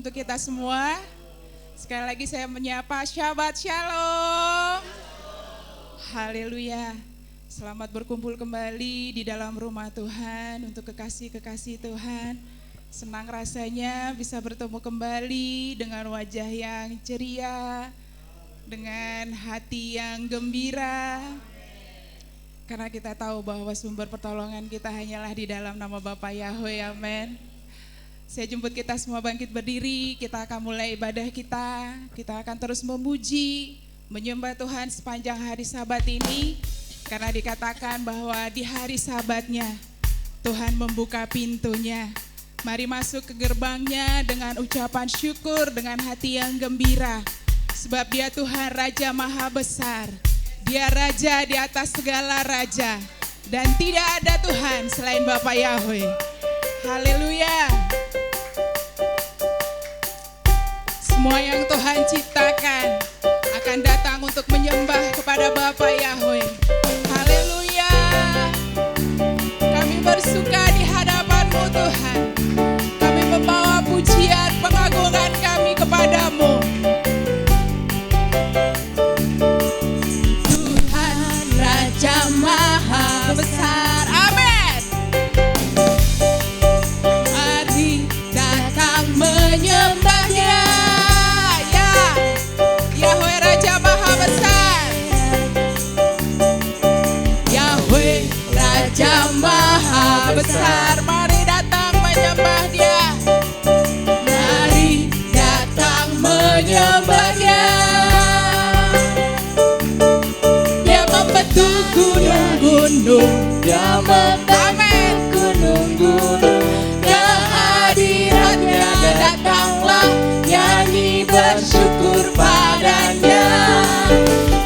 untuk kita semua. Sekali lagi saya menyapa Shabbat Shalom. Haleluya. Selamat berkumpul kembali di dalam rumah Tuhan untuk kekasih-kekasih Tuhan. Senang rasanya bisa bertemu kembali dengan wajah yang ceria, dengan hati yang gembira. Karena kita tahu bahwa sumber pertolongan kita hanyalah di dalam nama Bapa Yahweh, amin. Saya jemput kita semua bangkit berdiri, kita akan mulai ibadah kita. Kita akan terus memuji, menyembah Tuhan sepanjang hari Sabat ini. Karena dikatakan bahwa di hari Sabatnya Tuhan membuka pintunya. Mari masuk ke gerbangnya dengan ucapan syukur, dengan hati yang gembira. Sebab Dia Tuhan Raja Maha Besar. Dia Raja di atas segala raja. Dan tidak ada Tuhan selain Bapa Yahweh. Haleluya. Semua yang Tuhan ciptakan akan datang untuk menyembah kepada Bapa Yahweh. Haleluya. Kami bersuka di hadapan-Mu Tuhan. Kami membawa pujian pengagungan kami kepadamu. Tuhan Raja Maha Besar. Amin. Mari datang menyembah-Nya. Yahweh Raja Maha Besar. Yahweh Raja Maha Besar. Mari datang menyembah Dia. Mari datang menyembah Dia. Dia membentuk gunung-gunung. Dia membentuk gunung-gunung. Kehadirannya datanglah, nyanyi bersyukur padanya.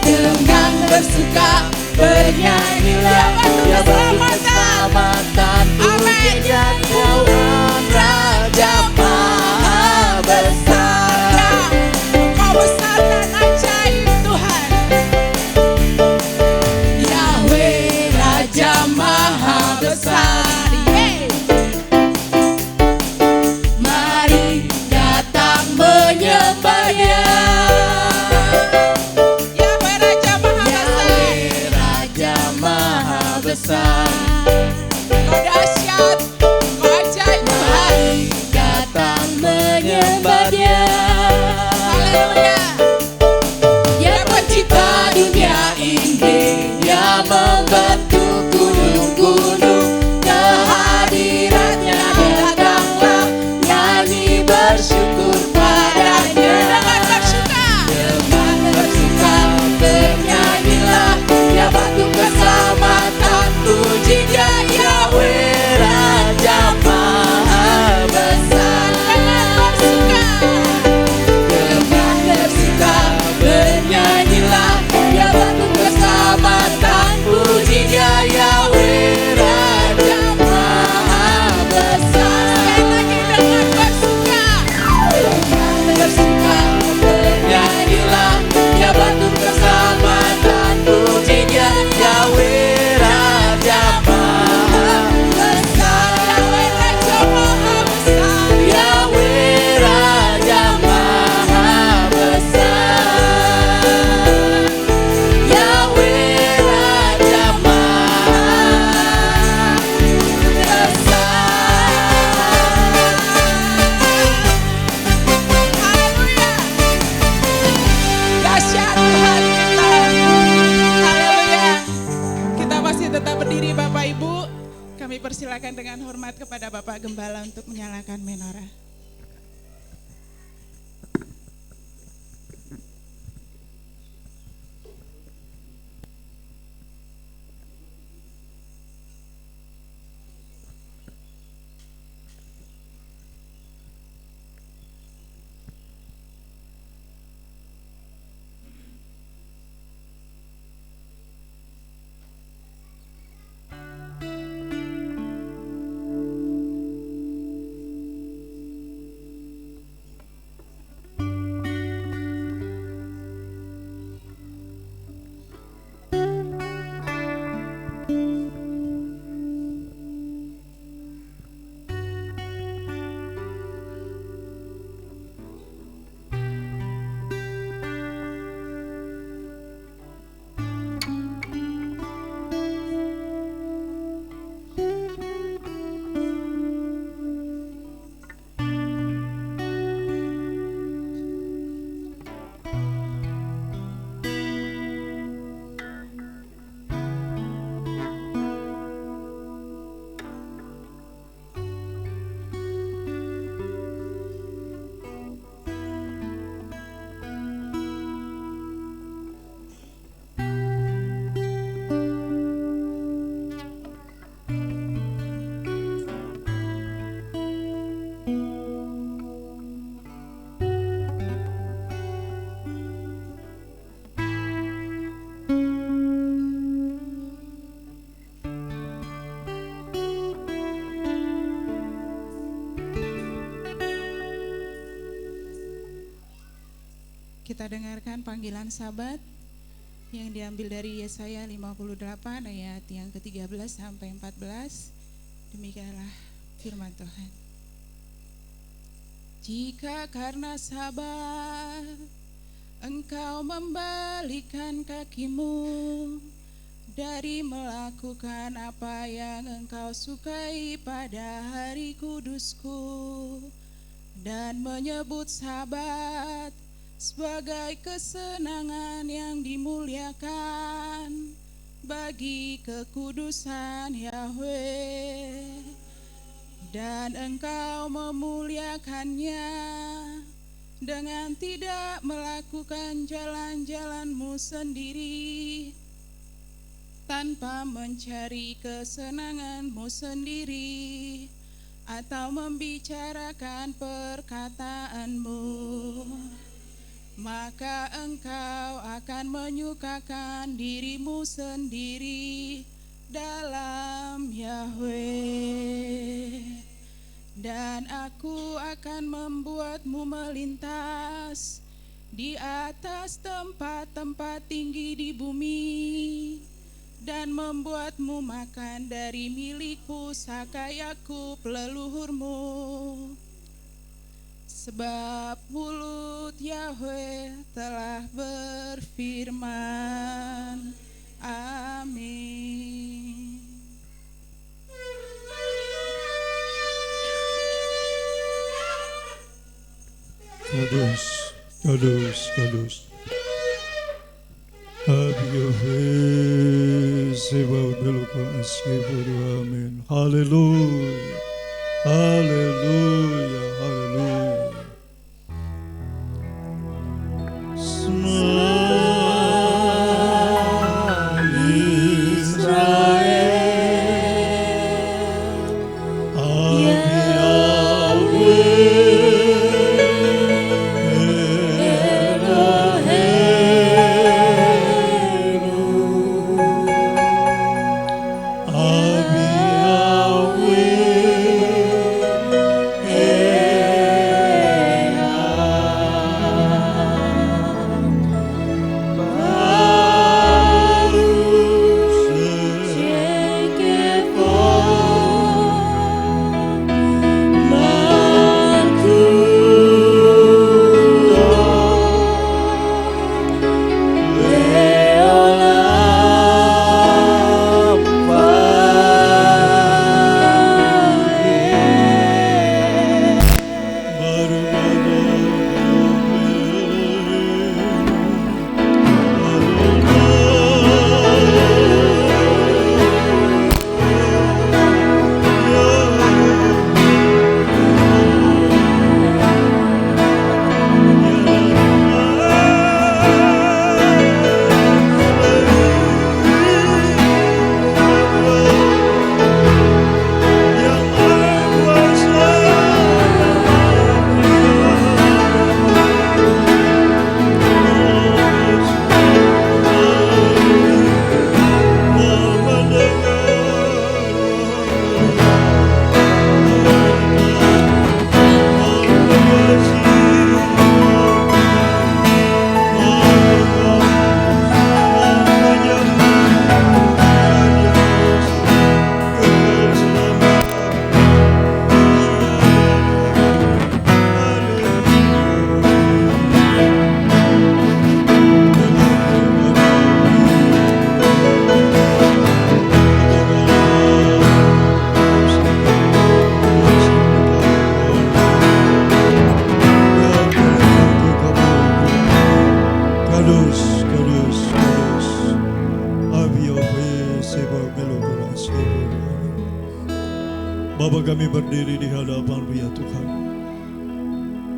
Dengan bersuka bernyanyilah, dia berkeselamatan. Pujinya Tuhan Raja Maha Besar. Engkau besar dan ajaib Tuhan. Yahweh Raja Maha Besar. Mari datang menyembah Dia. Yahweh Raja Maha Besar. Yahweh Raja Maha Besar. Kau dahsyat, Kau ajaib Tuhan. Mari datang menyembah Dia. Haleluya. Dia pencipta dunia ini, Dia membentuk gunung-gunung. Kehadirannya datanglah, nyanyi bersyukur padanya. Dengan bersuka bernyanyilah, Dia batu keselamatan. Pujinya Yahweh Raja Maha Besar. Dengan bersuka bernyanyilah, Dia batu keselamatan. Pujinya Yahweh Raja Maha Besar. Dengan bersuka bernyanyilah, Dia batu keselamatan. Pujinya Yahweh Raja Maha Besar. Yahweh Raja Maha Besar. Yahweh Raja Maha Besar. Yahweh Raja Maha Besar. Haleluya. Dahsyat Tuhan kita. Haleluya. Kita masih tetap berdiri Bapak Ibu. Kami persilakan dengan hormat kepada Bapak Gembala untuk menyalakan menorah. Kita dengarkan panggilan Sabat yang diambil dari Yesaya 58 ayat yang ke-13 sampai 14. Demikianlah firman Tuhan. Jika karena sabar engkau membalikkan kakimu dari melakukan apa yang engkau sukai pada hari kudusku, dan menyebut Sabat sebagai kesenangan yang dimuliakan bagi kekudusan Yahweh, dan engkau memuliakannya dengan tidak melakukan jalan-jalanmu sendiri, tanpa mencari kesenanganmu sendiri atau membicarakan perkataanmu, maka engkau akan menyukakan dirimu sendiri dalam Yahweh, dan aku akan membuatmu melintas di atas tempat-tempat tinggi di bumi, dan membuatmu makan dari milik pusaka Yakub leluhurmu. Sebab mulut Yahweh telah berfirman. Amin. Kudus, kudus, kudus. Yahweh sebab belukul askipur. Amin. Haleluya, haleluya, haleluya. Bapa, kami berdiri di hadapan-Mu ya Tuhan.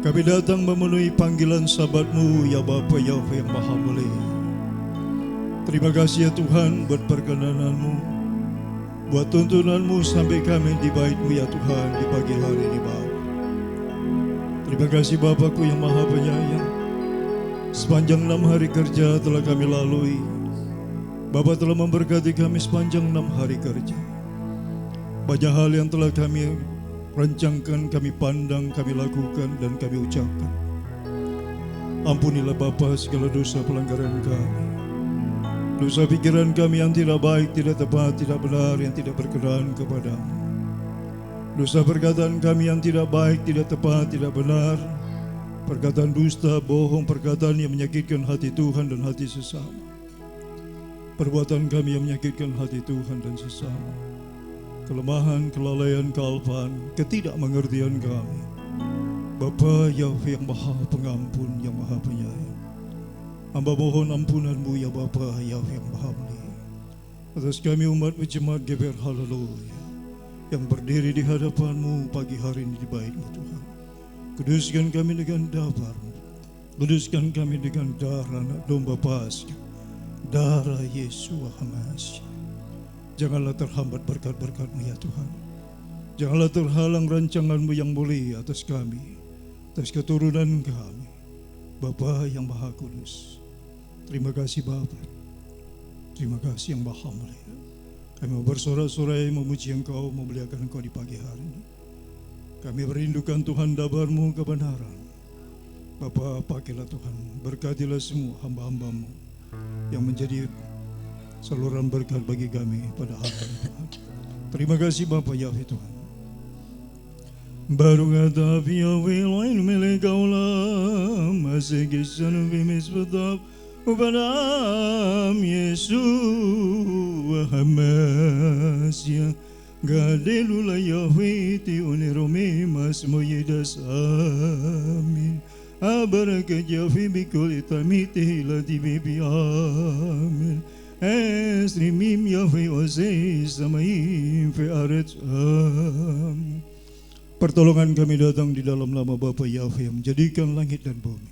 Kami datang memenuhi panggilan Sabat-Mu ya Bapa Yahweh yang Maha Mulia. Terima kasih ya Tuhan buat perkenanan-Mu, buat tuntunan-Mu sampai kami di bait-Mu ya Tuhan di pagi hari ini Bapa. Terima kasih Bapakku yang Maha Penyayang. Sepanjang 6 hari kerja telah kami lalui, Bapa telah memberkati kami sepanjang 6 hari kerja. Banyak hal yang telah kami rencangkan, kami pandang, kami lakukan, dan kami ucapkan. Ampunilah Bapa segala dosa pelanggaran kami, dosa pikiran kami yang tidak baik, tidak tepat, tidak benar, yang tidak berkenan kepadamu. Dosa perkataan kami yang tidak baik, tidak tepat, tidak benar, perkataan dusta, bohong, perkataan yang menyakitkan hati Tuhan dan hati sesama. Perbuatan kami yang menyakitkan hati Tuhan dan sesama. Kelemahan, kelalaian, kealpaan, ketidakmengertian kami. Bapa Yahweh yang Maha Pengampun, yang Maha Penyayang, hamba mohon ampunan-Mu ya Bapa Yahweh yang Maha Mulia atas kami umat jemaat GBR Haleluya yang berdiri di hadapan-Mu pagi hari ini di bait-Mu Tuhan. Kuduskan kami dengan darah-Mu, kuduskan kami dengan darah anak domba Paskah, darah Yesus Hamasi. Janganlah terhambat berkat-berkat-Mu ya Tuhan. Janganlah terhalang rancangan-Mu yang mulia atas kami, atas keturunan kami, Bapa yang Maha Kudus. Terima kasih Bapa, terima kasih yang Maha Mulia. Kami mau bersorak-sorai memuji Engkau, memuliakan Engkau di pagi hari ini. Kami merindukan Tuhan dabar-Mu kebenaran. Bapa, pakailah Tuhan, berkatilah semua hamba-hamba-Mu yang menjadi saluran berkat bagi kami pada hari ini Tuhan. Terima kasih Bapa Yahweh Tuhan. Baru kata Yahweh lain milik kaulah, masih kisah bimis betap upadam Yesus Hamasya. Gadelula Yahweh ti unirome mas moyedas amin. Abarakat Yahweh bikul itamite lati bibi amin. Esrimim Yahweh ose samaim fe aret amin. Pertolongan kami datang di dalam nama Bapa Yahweh yang menjadikan langit dan bumi,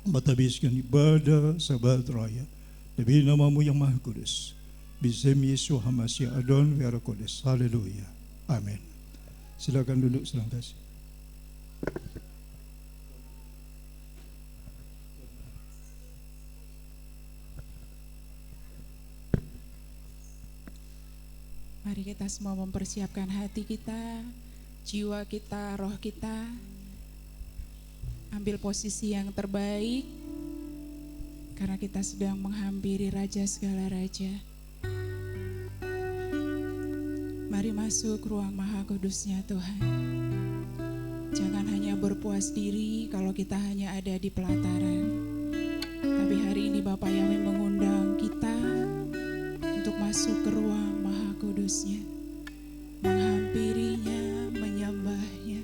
menghabiskan ibadah sabat raya demi nama-Mu yang Maha Kudus. Bisem Yesus Hamasya Adon Vera Kodes. Haleluya. Amin. Silakan duduk, silakan kasih. Mari kita semua mempersiapkan hati kita, jiwa kita, roh kita. Ambil posisi yang terbaik, karena kita sedang menghampiri Raja segala Raja. Mari masuk ruang Maha Kudusnya Tuhan. Jangan hanya berpuas diri kalau kita hanya ada di pelataran. Tapi hari ini Bapa Yahweh mengundang kita untuk masuk ke ruang Maha Kudusnya, menghampirinya, menyembahnya.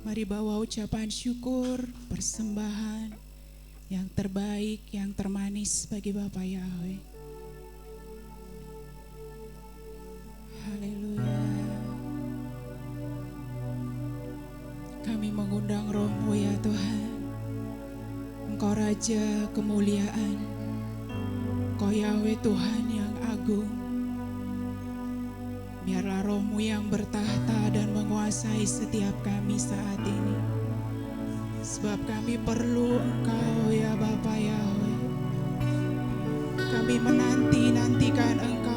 Mari bawa ucapan syukur, persembahan yang terbaik, yang termanis bagi Bapa Yahweh. Haleluya. Kami mengundang Roh-Mu ya Tuhan. Engkau Raja kemuliaan, Engkau Yahweh Tuhan yang agung. Biarlah Roh-Mu yang bertahta dan menguasai setiap kami saat ini. Sebab kami perlu Engkau ya Bapa Yahweh. Kami menanti-nantikan Engkau.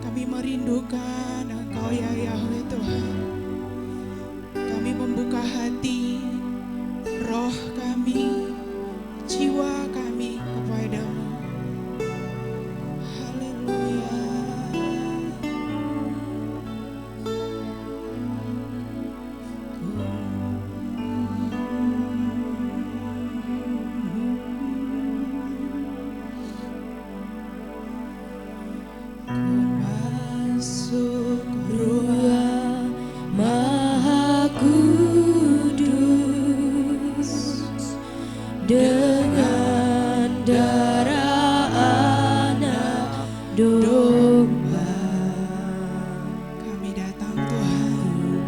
Kami merindukan Engkau ya Yahweh Tuhan. Kami membuka hati, roh kami, jiwa kami kepada-Mu. Haleluya. Dengan darah anak domba Kami datang Tuhan.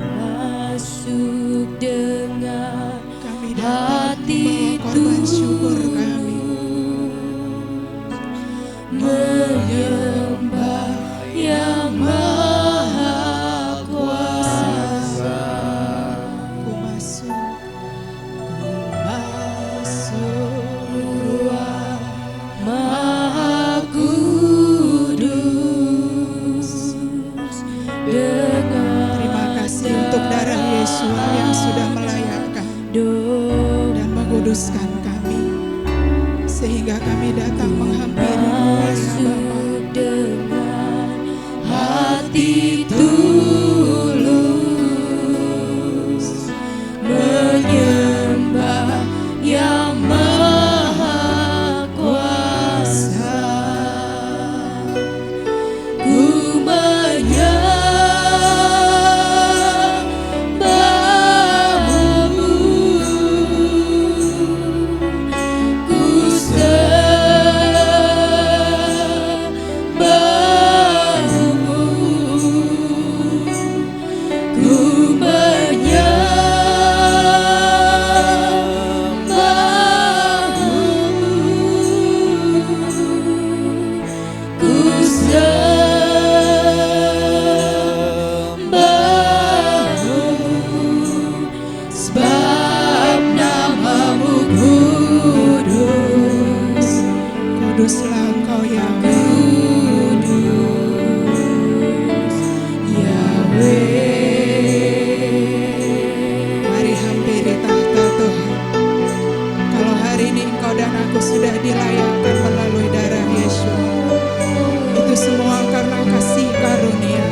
masuk dengan Kami datang hati membawa korban syukur kami. menyembah yang maha kuasa. Ku masuk Ruang Maha Kudus dengan terima kasih untuk darah Yesus yang sudah melayakkan dan kuduskan kami, sehingga kami datang menghampiri-Mu ya Bapa. Dengan hati tulus menyembah Yang Maha Kuasa, ku menyembah-Mu, ku sebab nama-Mu kudus, Kuduslah Engkau ya kudus, Yahweh. Mari hampiri tahta Tuhan. Kalau hari ini engkau dan aku sudah dilayakkan melalui darah Yesus, itu semua karena kasih karunia.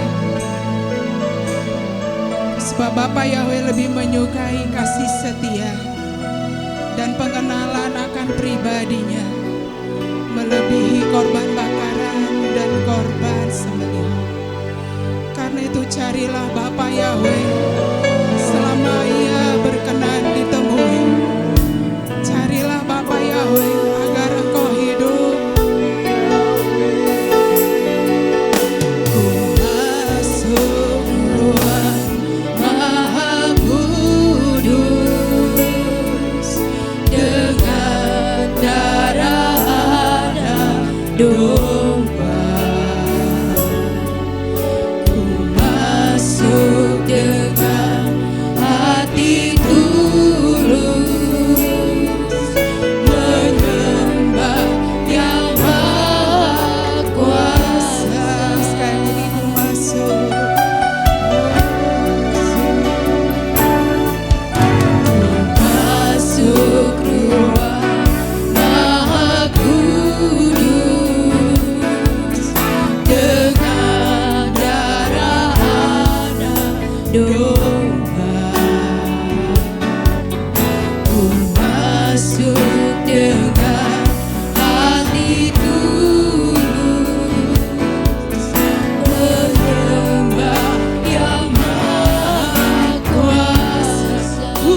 Sebab Bapa Yahweh lebih menyukai kasih setia dan pengenalan akan pribadinya melebihi korban bakaran dan korban sembelihan. Karena itu carilah Bapa Yahweh selama Ia berkenan ditemui. Carilah Bapa Yahweh agar engkau hidup. Ku masuk ruang Maha Kudus dengan darah anak domba. Ku masuk dengan hati tulus menyembah Yang Maha Kuasa. Sekali lagi ku masuk. Masuk ruang Maha Kudus dengan darah anak domba. Ku masuk dengan hati tulus menyembah Yang Maha Kuasa. Ku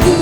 ku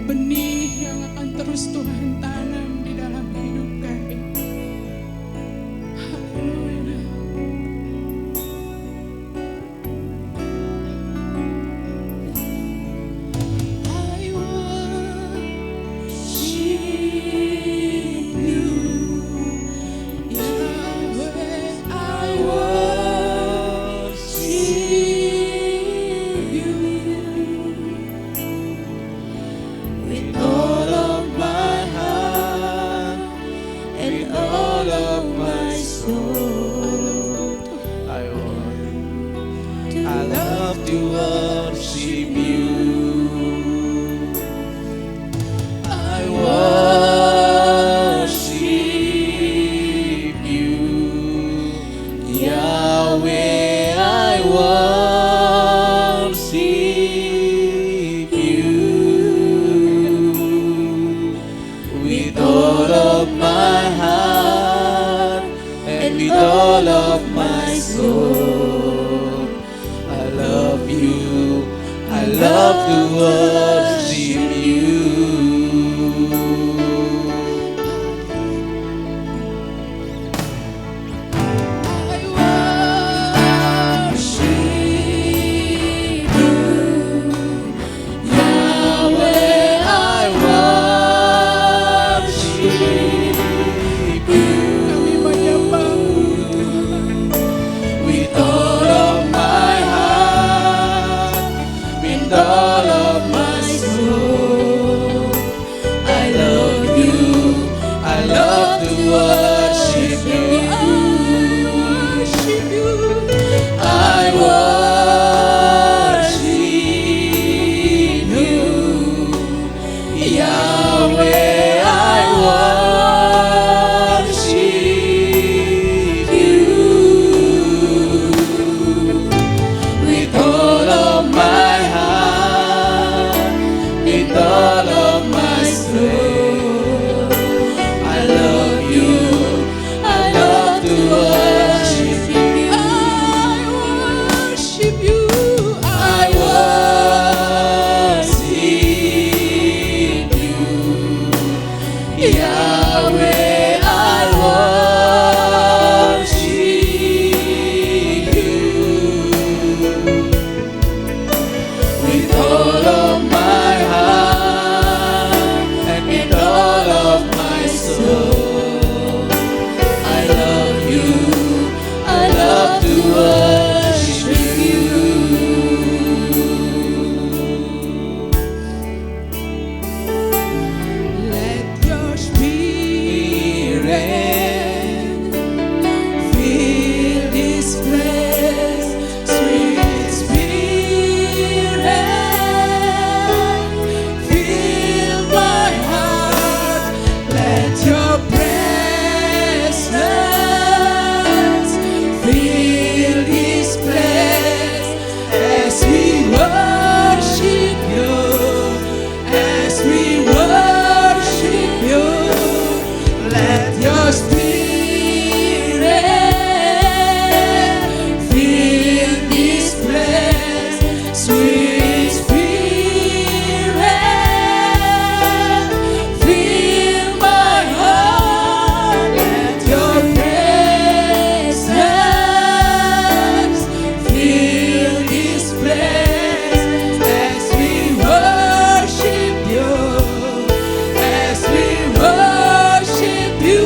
benih yang akan terus Tuhan tanam di dalam hidup kami. Haleluya. I worship you, Yahweh. I worship you with all of my heart and all of my soul. I love to worship you. I worship you, Yahweh. I worship you with all of my heart and with all of my soul. I love you. I love to worship you. I worship you, Yahweh. I worship Kami menyembah-Mu, with all of my heart, with all of my soul. I love you. I love to worship you. I worship you, Yahweh. I worship you with all of my heart, with all of my soul. I love you. I love to worship you. I worship you, Yahweh. I worship you with all of my heart and with all of my soul. I love you. I love to worship you. Let your spirit fill this place, sweet spirit, fill my heart. Let your presence fill this place as we worship you, as we worship you. Let your spirit fill this place, sweet spirit, fill my heart. Let your presence fill this place as we worship you, as we worship you.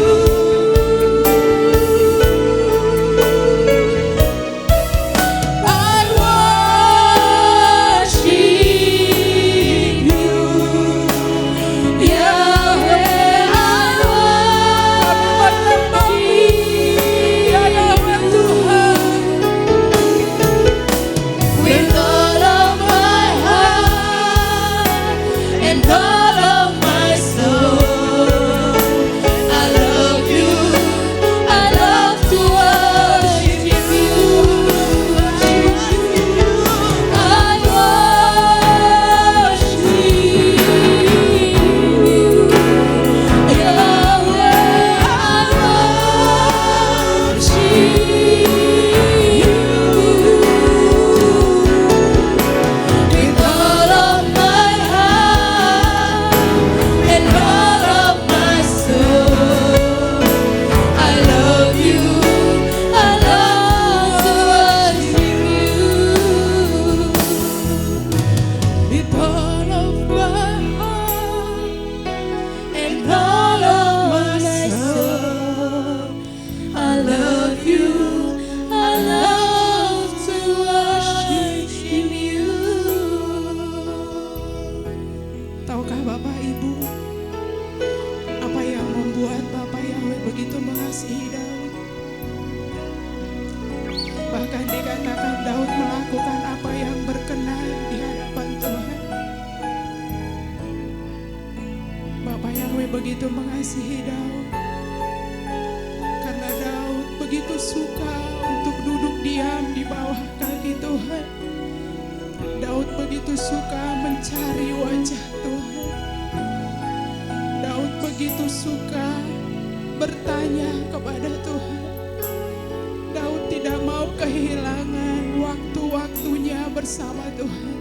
I worship you, Yahweh. I worship with all of my heart and all of my soul. I love you. I love to worship you. I worship you, Yahweh. I worship you with all of my heart Tahukah Bapak Ibu apa yang membuat Bapak Yahweh begitu mengasihi Daud? Bahkan dikatakan Daud melakukan apa yang berkenan di hadapan Tuhan. Bapak Yahweh begitu mengasihi Daud karena Daud begitu suka untuk duduk diam di bawah kaki Tuhan. Daud begitu suka mencari wajah Tuhan. Daud begitu suka bertanya kepada Tuhan. Daud tidak mau kehilangan waktu-waktunya bersama Tuhan.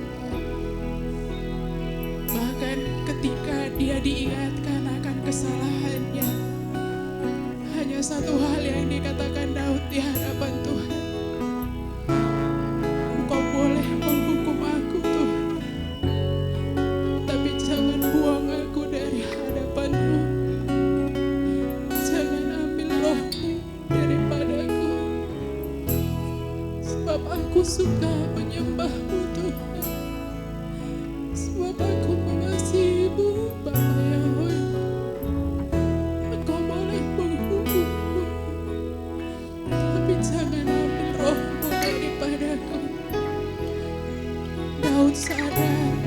Bahkan ketika dia diingatkan akan kesalahannya, hanya satu hal yang dikatakan Daud di hadapan Tuhan. Engkau boleh menghukum aku Tuhan, tapi jangan buang aku dari hadapan-Mu. Jangan ambil roh-Mu daripadaku, sebab aku suka menyembah-Mu Tuhan, sebab aku mengasihi-Mu Bapa Yahweh. Engkau boleh menghukumku, tapi jangan ambil roh-Mu daripadaku. Daud sadar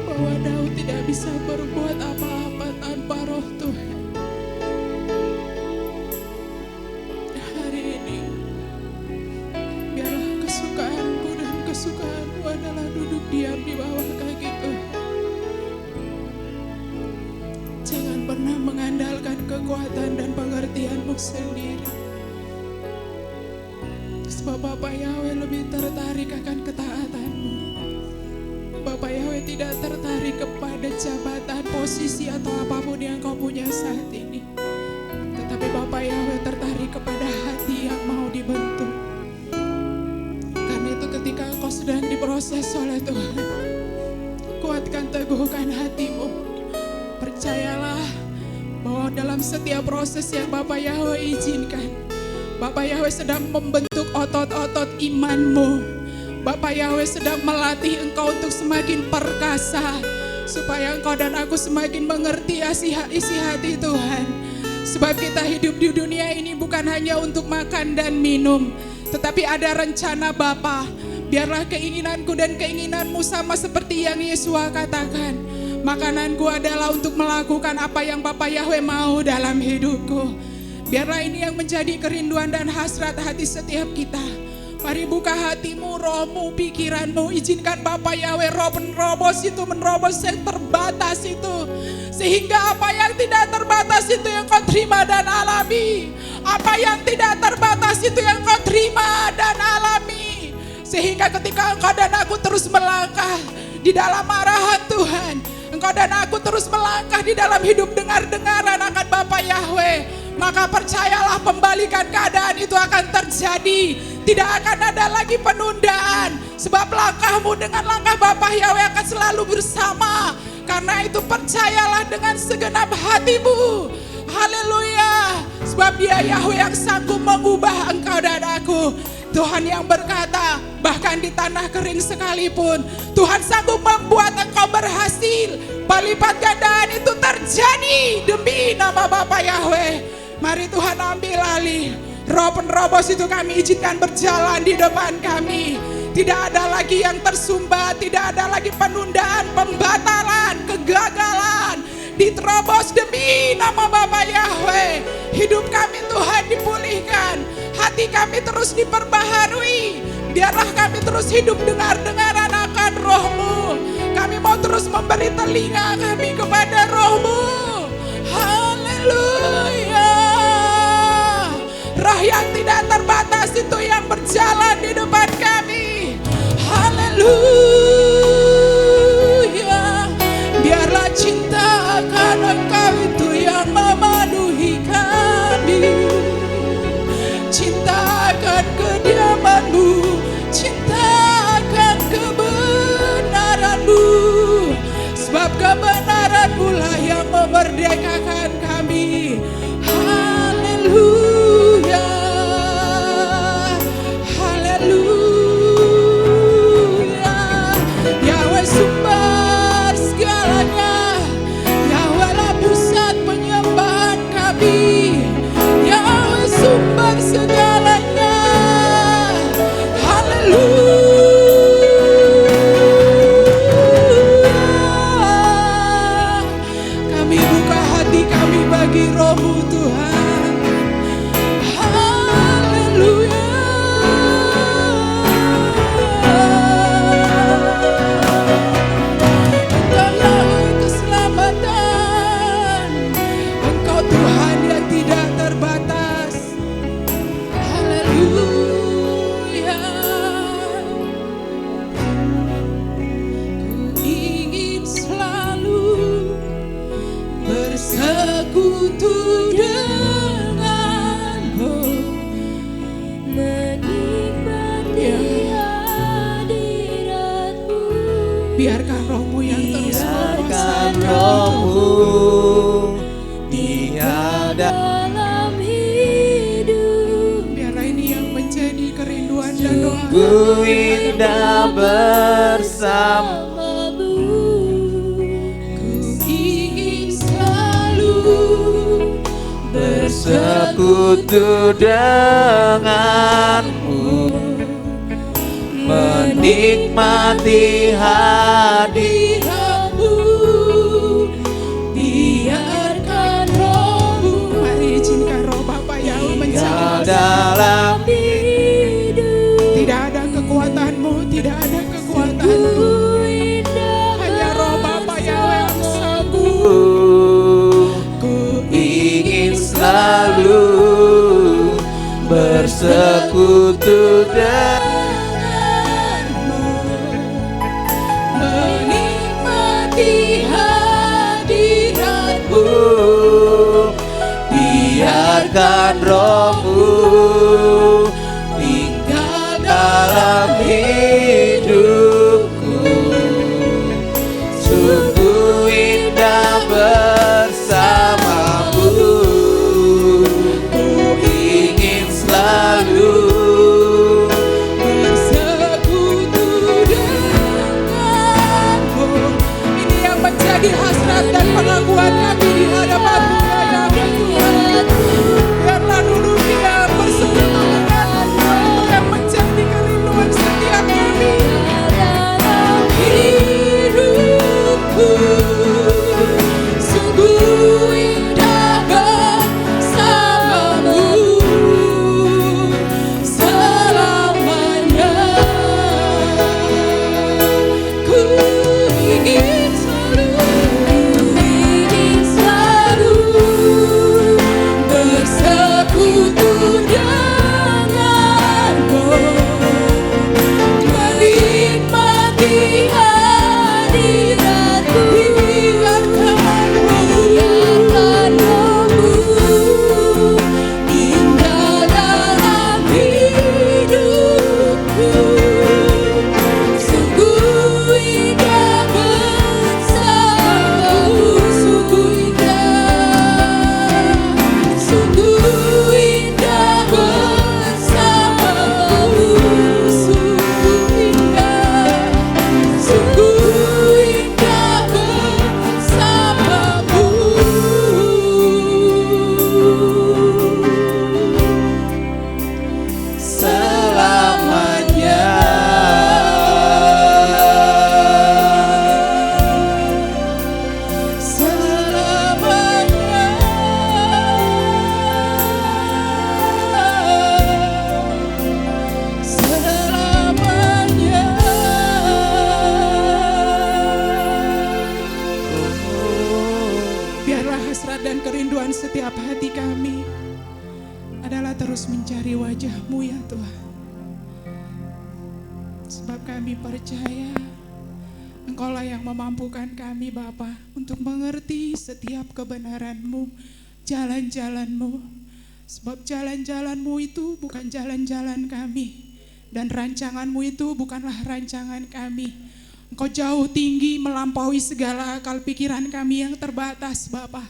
bahwa Daud tidak bisa berbuat apa-apa tanpa roh Tuhan. Hari ini biarlah kesukaanku dan kesukaanmu adalah duduk diam di bawah kaki Tuhan. Jangan pernah mengandalkan kekuatan dan pengertianmu sendiri, sebab Bapa Yahweh lebih tertarik akan ketaatanmu. Bapa Yahweh tidak tertarik kepada jabatan, posisi atau apapun yang kau punya saat ini, tetapi Bapa Yahweh tertarik kepada hati yang mau dibentuk. Karena itu ketika engkau sedang diproses oleh Tuhan, kuatkan, teguhkan hatimu. Percayalah bahwa dalam setiap proses yang Bapa Yahweh izinkan, Bapa Yahweh sedang membentuk otot-otot imanmu. Bapa Yahweh sedang melatih engkau untuk semakin perkasa, supaya engkau dan aku semakin mengerti isi hati Tuhan. Sebab kita hidup di dunia ini bukan hanya untuk makan dan minum, tetapi ada rencana Bapa. Biarlah keinginanku dan keinginanmu sama seperti yang Yesua katakan. Makananku adalah untuk melakukan apa yang Bapa Yahweh mau dalam hidupku. Biarlah ini yang menjadi kerinduan dan hasrat hati setiap kita. Mari buka hatimu, rohmu, pikiranmu. Izinkan Bapa Yahweh menerobos yang terbatas itu. Sehingga apa yang tidak terbatas itu yang kau terima dan alami. Apa yang tidak terbatas itu yang kau terima dan alami. Sehingga ketika engkau dan aku terus melangkah di dalam arahan Tuhan, engkau dan aku terus melangkah di dalam hidup dengar-dengaran akan Bapa Yahweh, maka percayalah pembalikan keadaan itu akan terjadi. Tidak akan ada lagi penundaan, sebab langkahmu dengan langkah Bapa Yahweh akan selalu bersama. Karena itu percayalah dengan segenap hatimu. Haleluya. Sebab Dia Yahweh yang sanggup mengubah engkau dan aku. Tuhan yang berkata, bahkan di tanah kering sekalipun, Tuhan sanggup membuat engkau berhasil. Pelipat gandaan itu terjadi demi nama Bapa Yahweh. Mari Tuhan ambil alih. Roh penerobos itu kami izinkan berjalan di depan kami. Tidak ada lagi yang tersumbat, tidak ada lagi penundaan, pembatalan, kegagalan. Diterobos demi nama Bapa Yahweh. Hidup kami Tuhan dipulihkan, hati kami terus diperbaharui. Biarlah kami terus hidup dengar-dengaran akan roh-Mu. Kami mau terus memberi telinga kami kepada roh-Mu. Haleluya. Roh yang tidak terbatas itu yang berjalan di depan kami. Haleluya. Biarlah cinta akan Engkau itu yang memenuhi kami. Cinta akan kediaman-Mu, cinta akan kebenaran-Mu. Sebab kebenaran-Mu lah yang memerdekakan kami. Haleluya. Haleluya. Yahweh sumber segala bersekutu denganmu, menikmati hadiratmu, biarkan rohmu Mari izinkan roh Bapa Yahweh mencapai dalam hidup. Tidak ada kekuatanmu, tidak ada kekuatanku. Hanya roh Bapa Yahweh yang sanggup. ku ingin selalu bersekutu denganmu, Menikmati hadiratmu, biarkan rohmu tinggal dalam hidupku. Sungguh indah bersamamu, ku ingin selalu Bersekutu denganmu. Ini yang menjadi hasrat dan pengakuan kami di hadapan-Mu ya Yahweh Tuhan. Biarlah dulu dia bersekutu denganmu yang menjadi kerinduan setiap kami. dalam hidupku. Sungguh indah bersamamu selamanya. Ku ingin selalu bersekutu denganmu, menikmati hadiratmu, biarkan rohmu indah dalam hidupku. Sungguh indah bersamamu, sungguh indah bersamamu, sungguh indah bersamamu selamanya. Biarlah hasrat dan kerinduan setiap hati kami adalah terus mencari wajah-Mu ya Tuhan. Sebab kami percaya Engkaulah yang memampukan kami Bapa untuk mengerti setiap kebenaran-Mu, jalan-jalan-Mu. Sebab jalan-jalan-Mu itu bukan jalan-jalan kami, dan rancangan-Mu itu bukanlah rancangan kami. Engkau jauh tinggi melampaui segala akal pikiran kami yang terbatas Bapa.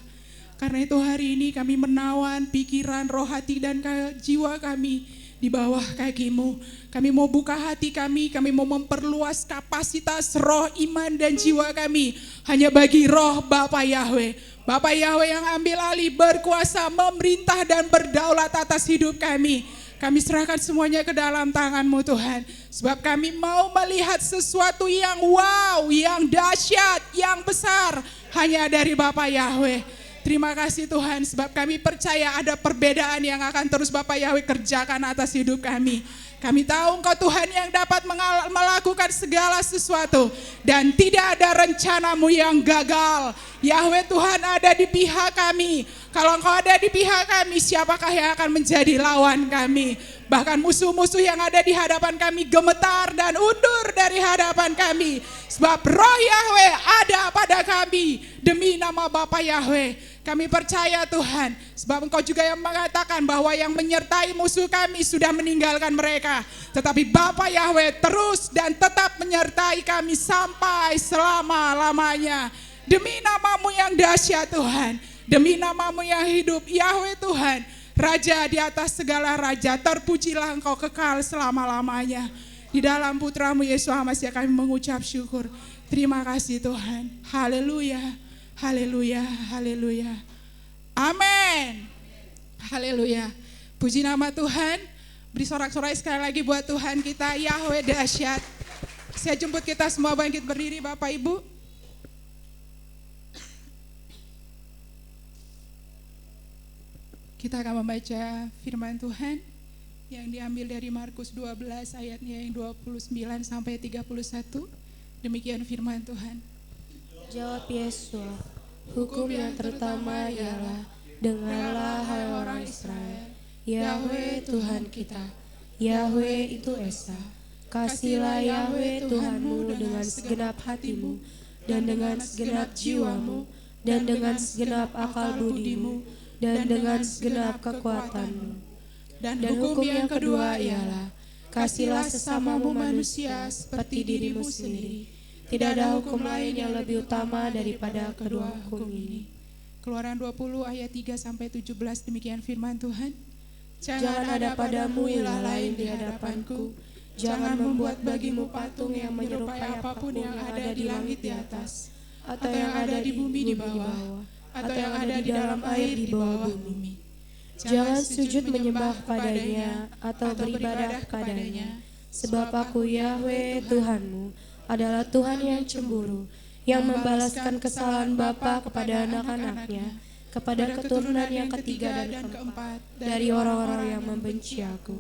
Karena itu hari ini kami menawan pikiran, roh, hati, dan jiwa kami di bawah kaki-Mu. Kami mau buka hati kami mau memperluas kapasitas roh, iman, dan jiwa kami hanya bagi roh Bapa Yahweh. Bapa Yahweh yang ambil alih, berkuasa, memerintah, dan berdaulat atas hidup kami. Kami serahkan semuanya ke dalam tangan-Mu Tuhan. Sebab kami mau melihat sesuatu yang wow, yang dahsyat, yang besar hanya dari Bapa Yahweh. Terima kasih Tuhan, sebab kami percaya ada perbedaan yang akan terus Bapa Yahweh kerjakan atas hidup kami. Kami tahu Engkau Tuhan yang dapat melakukan segala sesuatu, dan tidak ada rencana-Mu yang gagal. Yahweh Tuhan ada di pihak kami. Kalau Engkau ada di pihak kami, siapakah yang akan menjadi lawan kami? Bahkan musuh-musuh yang ada di hadapan kami gemetar dan undur dari hadapan kami. Sebab roh Yahweh ada pada kami demi nama Bapa Yahweh. Kami percaya Tuhan, sebab Engkau juga yang mengatakan bahwa yang menyertai musuh kami sudah meninggalkan mereka. Tetapi Bapa Yahweh terus dan tetap menyertai kami sampai selama-lamanya. Demi nama-Mu yang dahsyat Tuhan, demi nama-Mu yang hidup, Yahweh Tuhan, Raja di atas segala raja, terpujilah Engkau kekal selama-lamanya. Di dalam Putra-Mu Yesus Hamasiah kami mengucap syukur. Terima kasih Tuhan. Haleluya. Haleluya, haleluya. Amin. Haleluya. Puji nama Tuhan. Beri sorak-sorai sekali lagi buat Tuhan kita, Yahweh dahsyat. Saya jemput kita semua bangkit berdiri Bapak Ibu. Kita akan membaca firman Tuhan yang diambil dari Markus 12 ayatnya yang 29 sampai 31. Demikian firman Tuhan. Jawab Yesus, hukum yang terutama ialah, dengarlah hai orang Israel, Yahweh Tuhan kita, Yahweh itu Esa. Kasihlah Yahweh Tuhanmu dengan segenap hatimu, dan dengan segenap jiwamu, dan dengan segenap akal budimu, dan dengan segenap kekuatanmu. Dan hukum yang kedua ialah, kasihlah sesamamu manusia seperti dirimu sendiri. Tidak ada hukum lain yang lebih utama daripada kedua hukum ini. Keluaran 20 ayat 3 sampai 17 demikian firman Tuhan. Jangan ada padamu ilah lain di hadapanku. Jangan membuat bagimu patung yang menyerupai apapun yang ada di langit di atas, atau yang ada di bumi di bawah, atau yang ada di dalam air di bawah bumi. Jangan sujud menyembah kepadanya atau beribadah kepadanya, sebab aku Yahweh Tuhanmu adalah Tuhan yang cemburu, yang membalaskan kesalahan bapa kepada anak-anaknya, kepada keturunan yang ketiga dan keempat dari orang-orang yang membenci aku.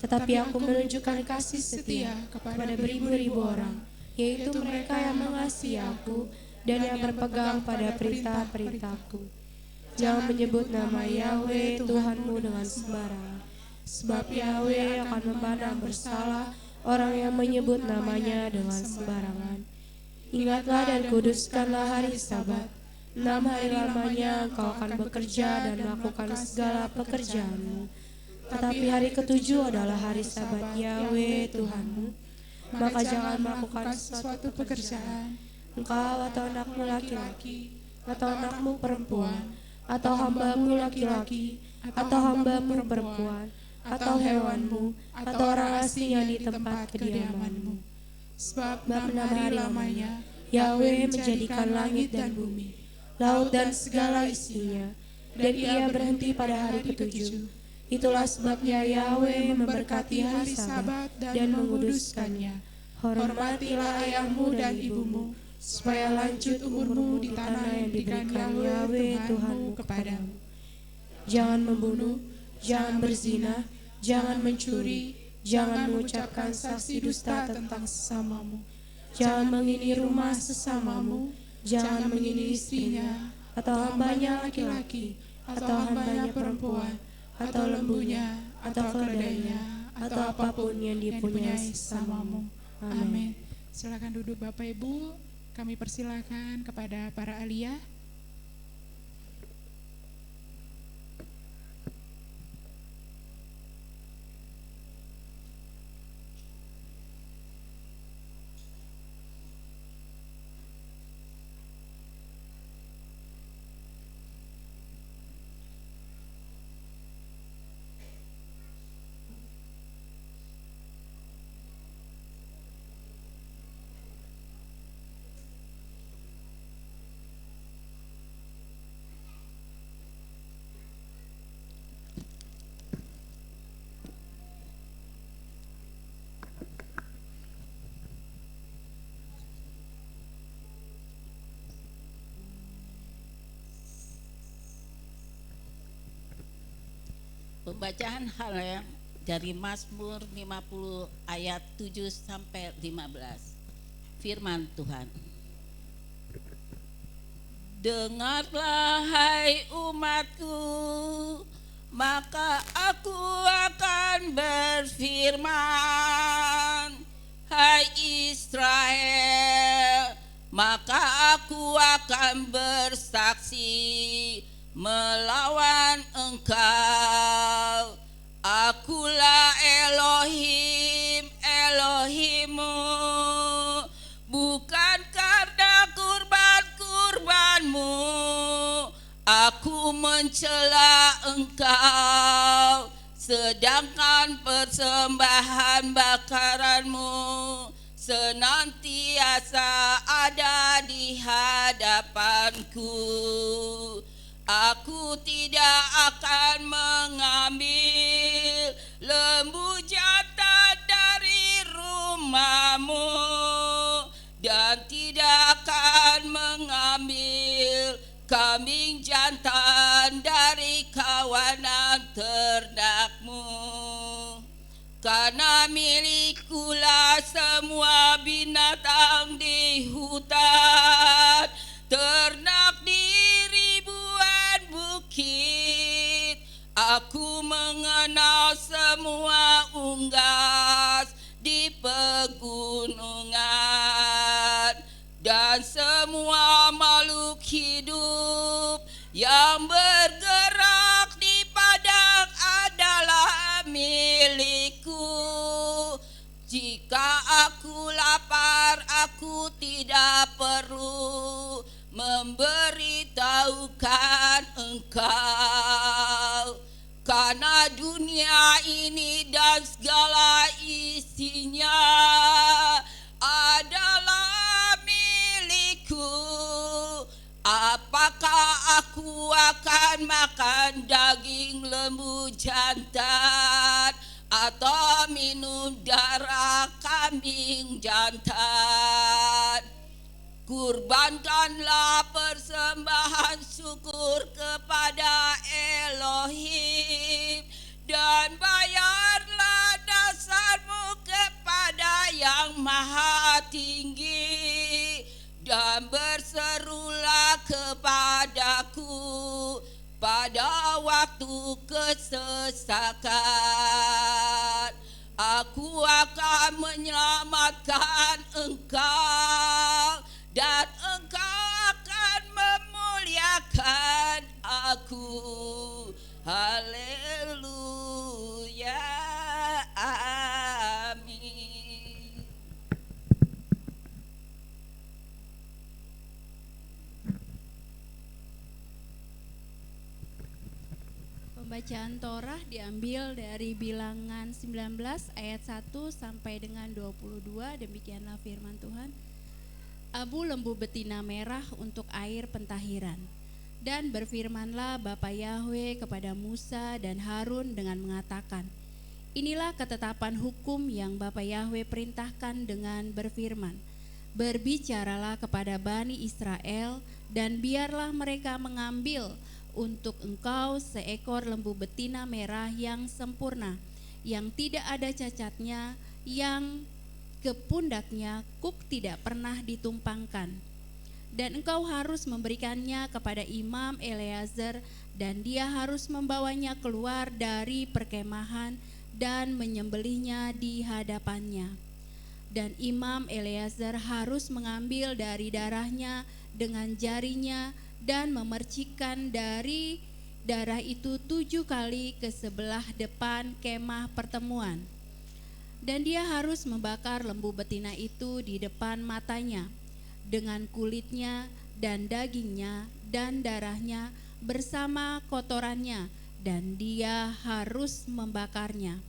Tetapi aku menunjukkan kasih setia kepada beribu-ribu orang, yaitu mereka yang mengasihi aku dan yang berpegang pada perintah-perintahku. Jangan menyebut nama Yahweh Tuhanmu dengan sembarangan, sebab Yahweh akan memandang bersalah orang yang menyebut namanya dengan sembarangan. Ingatlah dan kuduskanlah hari Sabat. 6 hari lamanya engkau akan bekerja dan melakukan segala pekerjaanmu. Tetapi hari ketujuh adalah hari Sabat Yahweh Tuhanmu. Maka jangan melakukan sesuatu pekerjaan, engkau atau anakmu laki-laki, atau anakmu perempuan, atau hambamu laki-laki, atau hambamu perempuan, atau hewanmu, atau orang asing yang di tempat kediamanmu. Sebab 6 hari lamanya Yahweh menjadikan langit dan bumi, laut dan segala isinya, dan ia berhenti pada hari ketujuh. Itulah sebabnya Yahweh memberkati hari Sabat dan menguduskannya. Hormatilah ayahmu dan ibumu, supaya lanjut umurmu di tanah yang diberikan Yahweh Tuhanmu kepadamu. Jangan membunuh, jangan berzina, jangan mencuri, jangan mengucapkan saksi dusta tentang sesamamu, jangan mengini rumah sesamamu, jangan mengini istrinya, atau hambanya laki-laki, atau hambanya perempuan, atau lembunya, atau keledainya, atau apapun yang dipunyai sesamamu. Amin. Silakan duduk Bapak Ibu. Kami persilakan kepada para aliyah. Pembacaan hal dari Mazmur 50 ayat 7 sampai 15. Firman Tuhan. Dengarlah hai umatku, maka aku akan berfirman. Hai Israel, maka aku akan bersaksi melawan engkau. Akulah Elohim, Elohimmu, bukan karena kurban-kurbanmu aku mencela engkau, sedangkan persembahan bakaranmu senantiasa ada di hadapanku. Aku tidak akan mengambil lembu jantan dari rumahmu, dan tidak akan mengambil kambing jantan dari kawanan ternakmu. Karena milikulah semua binatang di hutan, ternak di ribuan bukit. Aku mengenal semua unggas di pegunungan, dan semua makhluk hidup yang bergerak di padang adalah milikku. Jika aku lapar, aku tidak perlu memberitahukan engkau, karena dunia ini dan segala isinya adalah milikku. Apakah aku akan makan daging lembu jantan atau minum darah kambing jantan? Kurbankanlah persembahan syukur kepada Elohim, dan bayarlah dasarmu kepada Yang Maha Tinggi, dan berserulah kepadaku pada waktu kesesakan. Aku akan menyelamatkan engkau, dan engkau akan memuliakan aku. Haleluya, amin. Pembacaan Torah diambil dari Bilangan 19 ayat 1 sampai dengan 22. Demikianlah firman Tuhan. Abu lembu betina merah untuk air pentahiran. Dan berfirmanlah Bapa Yahwe kepada Musa dan Harun dengan mengatakan, inilah ketetapan hukum yang Bapa Yahwe perintahkan dengan berfirman, berbicaralah kepada Bani Israel, dan biarlah mereka mengambil untuk engkau seekor lembu betina merah yang sempurna, yang tidak ada cacatnya, yang ke pundaknya kuk tidak pernah ditumpangkan. Dan engkau harus memberikannya kepada Imam Eleazar, dan dia harus membawanya keluar dari perkemahan dan menyembelihnya di hadapannya. Dan Imam Eleazar harus mengambil dari darahnya dengan jarinya dan memercikkan dari darah itu 7 kali ke sebelah depan kemah pertemuan. Dan dia harus membakar lembu betina itu di depan matanya dengan kulitnya dan dagingnya dan darahnya bersama kotorannya, dan dia harus membakarnya.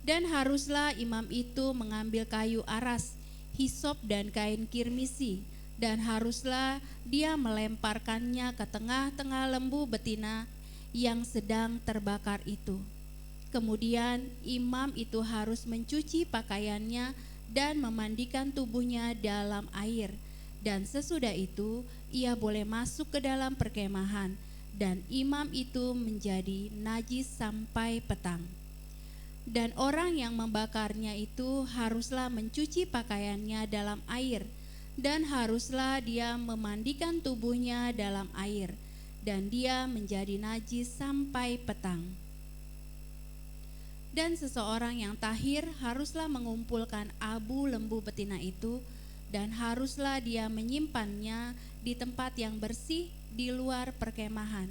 Dan haruslah imam itu mengambil kayu aras, hisop dan kain kirmisi, dan haruslah dia melemparkannya ke tengah-tengah lembu betina yang sedang terbakar itu. Kemudian imam itu harus mencuci pakaiannya dan memandikan tubuhnya dalam air, dan sesudah itu ia boleh masuk ke dalam perkemahan, dan imam itu menjadi najis sampai petang. Dan orang yang membakarnya itu haruslah mencuci pakaiannya dalam air, dan haruslah dia memandikan tubuhnya dalam air, dan dia menjadi najis sampai petang. Dan seseorang yang tahir haruslah mengumpulkan abu lembu betina itu, dan haruslah dia menyimpannya di tempat yang bersih di luar perkemahan.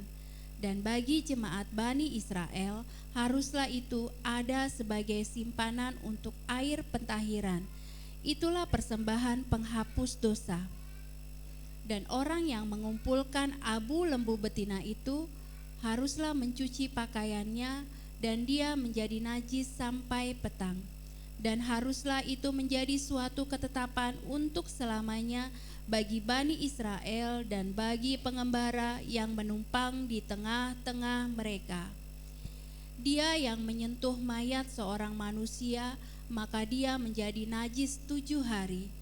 Dan bagi jemaat Bani Israel haruslah itu ada sebagai simpanan untuk air pentahiran. Itulah persembahan penghapus dosa. Dan orang yang mengumpulkan abu lembu betina itu haruslah mencuci pakaiannya, dan dia menjadi najis sampai petang. dan haruslah itu menjadi suatu ketetapan untuk selamanya bagi Bani Israel dan bagi pengembara yang menumpang di tengah-tengah mereka. Dia yang menyentuh mayat seorang manusia, maka dia menjadi najis 7 hari.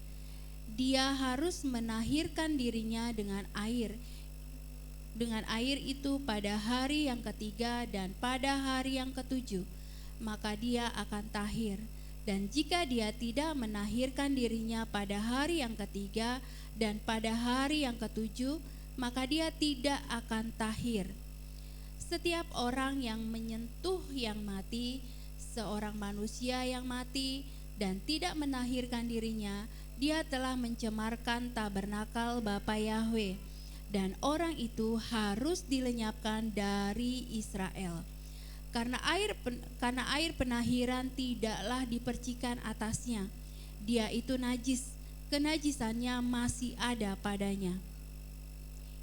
Dia harus menahirkan dirinya dengan air itu pada hari yang ketiga dan pada hari yang ketujuh, maka dia akan tahir. Dan jika dia tidak menahirkan dirinya pada hari yang ketiga dan pada hari yang ketujuh, maka dia tidak akan tahir. Setiap orang yang menyentuh yang mati, seorang manusia yang mati, dan tidak menahirkan dirinya, dia telah mencemarkan tabernakel Bapa Yahwe, dan orang itu harus dilenyapkan dari Israel. Karena air penahiran tidaklah dipercikan atasnya, dia itu najis, kenajisannya masih ada padanya.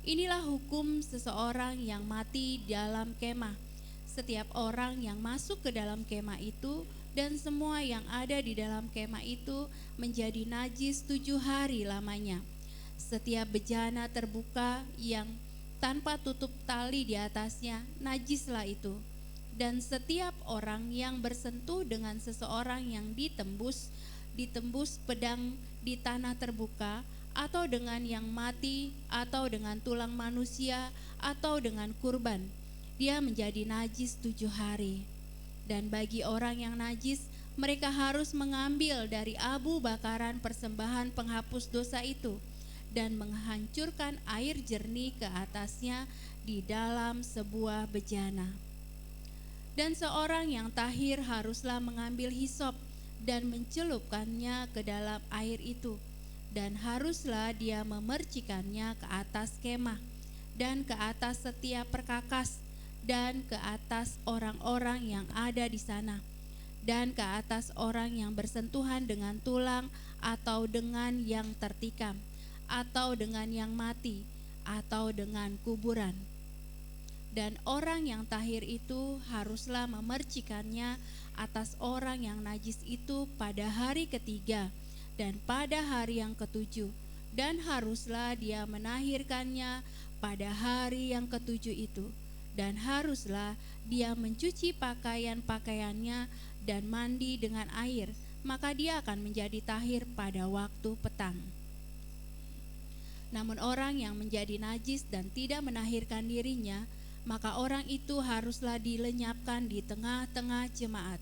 Inilah hukum seseorang yang mati dalam kemah. Setiap orang yang masuk ke dalam kemah itu dan semua yang ada di dalam kemah itu menjadi najis 7 hari lamanya. Setiap bejana terbuka yang tanpa tutup tali di atasnya, najislah itu. Dan setiap orang yang bersentuh dengan seseorang yang ditembus pedang di tanah terbuka, atau dengan yang mati, atau dengan tulang manusia, atau dengan kurban, dia menjadi najis 7 hari. Dan bagi orang yang najis, mereka harus mengambil dari abu bakaran persembahan penghapus dosa itu dan menghancurkan air jernih ke atasnya di dalam sebuah bejana. Dan seorang yang tahir haruslah mengambil hisop dan mencelupkannya ke dalam air itu, dan haruslah dia memercikannya ke atas kemah dan ke atas setiap perkakas dan ke atas orang-orang yang ada di sana dan ke atas orang yang bersentuhan dengan tulang atau dengan yang tertikam atau dengan yang mati atau dengan kuburan. Dan orang yang tahir itu haruslah memercikannya atas orang yang najis itu pada hari ketiga dan pada hari yang ketujuh, dan haruslah dia menahirkannya pada hari yang ketujuh itu, dan haruslah dia mencuci pakaian-pakaiannya dan mandi dengan air, maka dia akan menjadi tahir pada waktu petang. Namun orang yang menjadi najis dan tidak menahirkan dirinya, maka orang itu haruslah dilenyapkan di tengah-tengah jemaat,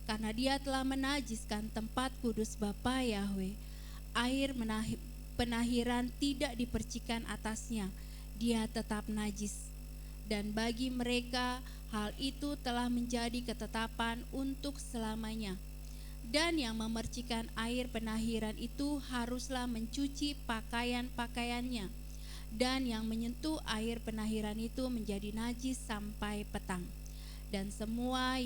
karena dia telah menajiskan tempat kudus Bapa Yahwe. Air penahiran tidak dipercikan atasnya, dia tetap najis. Dan bagi mereka hal itu telah menjadi ketetapan untuk selamanya. Dan yang memercikan air penahiran itu haruslah mencuci pakaian-pakaiannya, dan yang menyentuh air penahiran itu menjadi najis sampai petang. Dan semua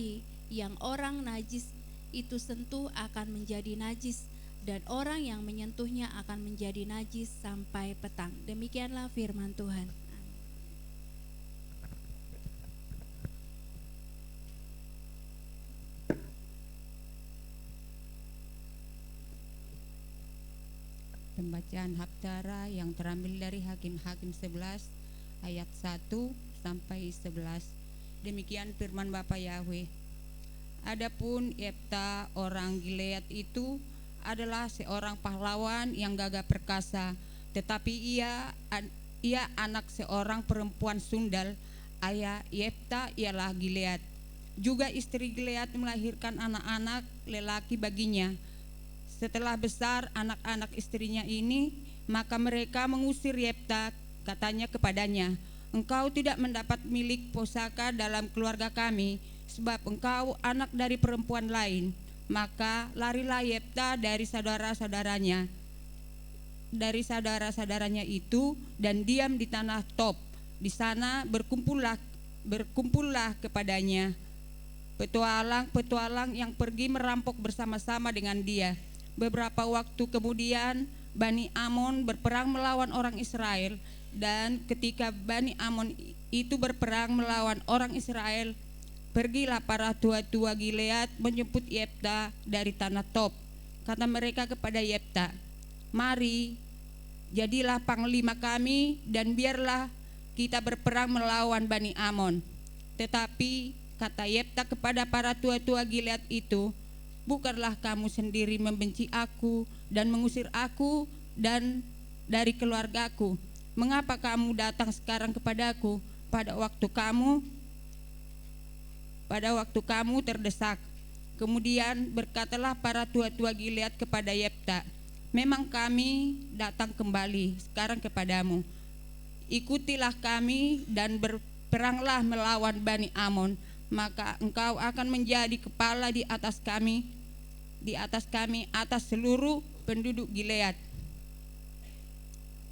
yang orang najis itu sentuh akan menjadi najis, dan orang yang menyentuhnya akan menjadi najis sampai petang. Demikianlah firman Tuhan. Pembacaan Haftarah yang terambil dari Hakim-Hakim 11 ayat 1 sampai 11. Demikian firman Bapa Yahwe. Adapun Yefta orang Gilead itu adalah seorang pahlawan yang gagah perkasa, tetapi ia anak seorang perempuan sundal. Ayah Yefta ialah Gilead. Juga istri Gilead melahirkan anak-anak lelaki baginya. Setelah besar anak-anak istrinya ini, maka mereka mengusir Yefta. Katanya kepadanya, engkau tidak mendapat milik pusaka dalam keluarga kami, sebab engkau anak dari perempuan lain. Maka larilah Yefta dari saudara-saudaranya itu dan diam di tanah Tob. Di sana berkumpullah kepadanya petualang yang pergi merampok bersama-sama dengan dia. Beberapa waktu kemudian Bani Amon berperang melawan orang Israel, dan ketika Bani Amon itu berperang melawan orang Israel, Pergilah para tua-tua Gilead menjemput Yefta dari tanah Tob. Kata mereka kepada Yefta, mari, jadilah panglima kami dan biarlah kita berperang melawan Bani Amon. Tetapi kata Yefta kepada para tua-tua Gilead itu, bukanlah kamu sendiri membenci aku dan mengusir aku dan dari keluargaku. Mengapa kamu datang sekarang kepadaku pada waktu kamu terdesak? Kemudian berkatalah para tua-tua Gilead kepada Yefta, memang kami datang kembali sekarang kepadamu. Ikutilah kami dan berperanglah melawan Bani Amon, maka engkau akan menjadi kepala di atas kami atas seluruh penduduk Gilead.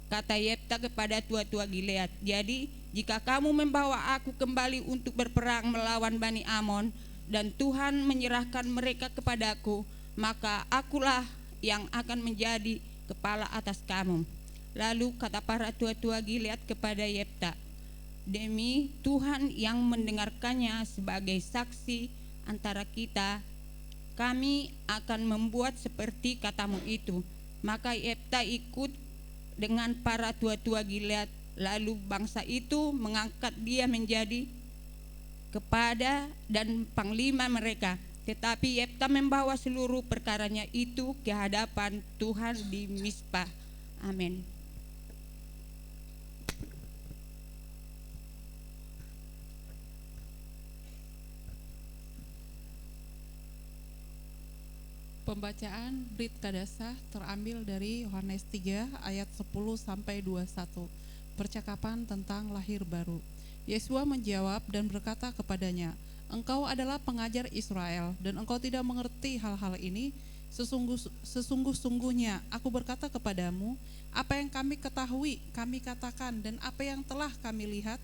Kata Yefta kepada tua-tua Gilead, jadi jika kamu membawa aku kembali untuk berperang melawan Bani Amon dan Tuhan menyerahkan mereka kepadaku, maka akulah yang akan menjadi kepala atas kamu. Lalu kata para tua-tua Gilead kepada Yefta, demi Tuhan yang mendengarkannya sebagai saksi antara kita, kami akan membuat seperti katamu itu. Maka Yefta ikut dengan para tua-tua Gilead. Lalu bangsa itu mengangkat dia menjadi kepada dan panglima mereka. Tetapi Yefta membawa seluruh perkaranya itu ke hadapan Tuhan di Mizpah. Amin. Pembacaan Brit Kadasah terambil dari Yohanes 3 ayat 10 sampai 21. Percakapan tentang lahir baru. Yesua menjawab dan berkata kepadanya, engkau adalah pengajar Israel dan engkau tidak mengerti hal-hal ini. Sesungguh-sungguhnya aku berkata kepadamu, apa yang kami ketahui kami katakan, dan apa yang telah kami lihat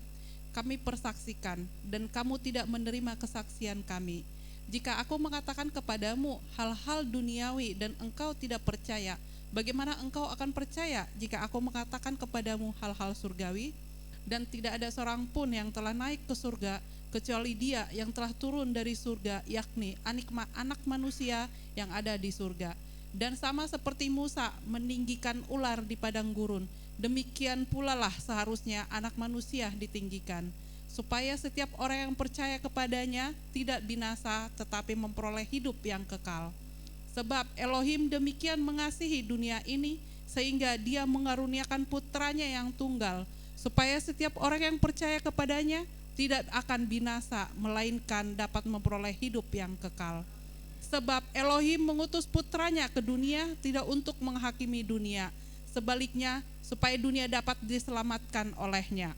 kami persaksikan, dan kamu tidak menerima kesaksian kami. Jika aku mengatakan kepadamu hal-hal duniawi dan engkau tidak percaya, bagaimana engkau akan percaya jika aku mengatakan kepadamu hal-hal surgawi? Dan tidak ada seorang pun yang telah naik ke surga kecuali Dia yang telah turun dari surga, yakni anak manusia yang ada di surga. Dan sama seperti Musa meninggikan ular di padang gurun, demikian pula lah seharusnya anak manusia ditinggikan, supaya setiap orang yang percaya kepadanya tidak binasa tetapi memperoleh hidup yang kekal. Sebab Elohim demikian mengasihi dunia ini sehingga Dia mengaruniakan putranya yang tunggal, supaya setiap orang yang percaya kepadanya tidak akan binasa melainkan dapat memperoleh hidup yang kekal. Sebab Elohim mengutus putranya ke dunia tidak untuk menghakimi dunia, sebaliknya supaya dunia dapat diselamatkan olehnya.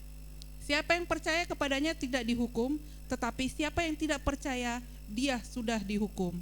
Siapa yang percaya kepadanya tidak dihukum, tetapi siapa yang tidak percaya, dia sudah dihukum,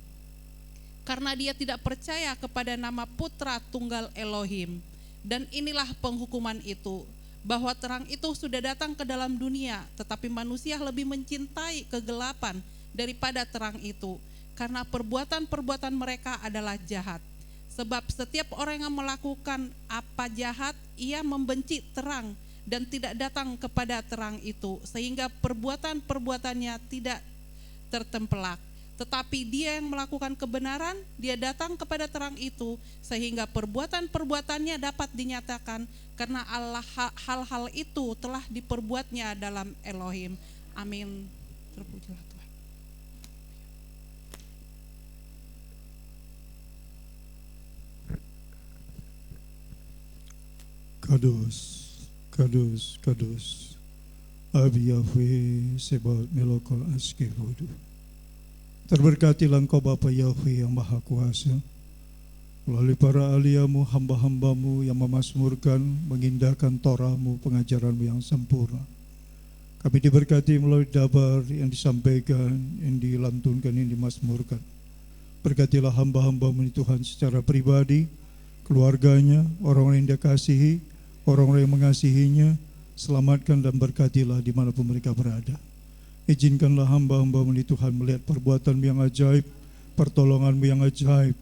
karena dia tidak percaya kepada nama Putra Tunggal Elohim. Dan inilah penghukuman itu, bahwa terang itu sudah datang ke dalam dunia, tetapi manusia lebih mencintai kegelapan daripada terang itu, karena perbuatan-perbuatan mereka adalah jahat. Sebab setiap orang yang melakukan apa jahat, ia membenci terang dan tidak datang kepada terang itu, sehingga perbuatan-perbuatannya tidak tertempelak. Tetapi dia yang melakukan kebenaran, dia datang kepada terang itu, sehingga perbuatan-perbuatannya dapat dinyatakan, karena Allah hal-hal itu telah diperbuatnya dalam Elohim. Amin. Terpujilah Tuhan. Kadus, kadus, kadus, Abi Yahweh Sebaot Melokol Askehudu. Terberkatilah Engkau Bapa Yahweh yang Maha Kuasa, melalui para ahliamu, hamba-hambamu yang memasmurkan, mengindahkan Torahmu, pengajaranmu yang sempurna. Kami diberkati melalui dabar yang disampaikan, yang dilantunkan, yang dimasmurkan. Berkatilah hamba-hambamu ini Tuhan secara pribadi, keluarganya, orang-orang yang Dia kasihi, orang-orang yang mengasihinya. Selamatkan dan berkatilah dimanapun mereka berada. Izinkanlah hamba-hamba-Mu ini Tuhan melihat perbuatan-Mu yang ajaib, pertolongan-Mu yang ajaib.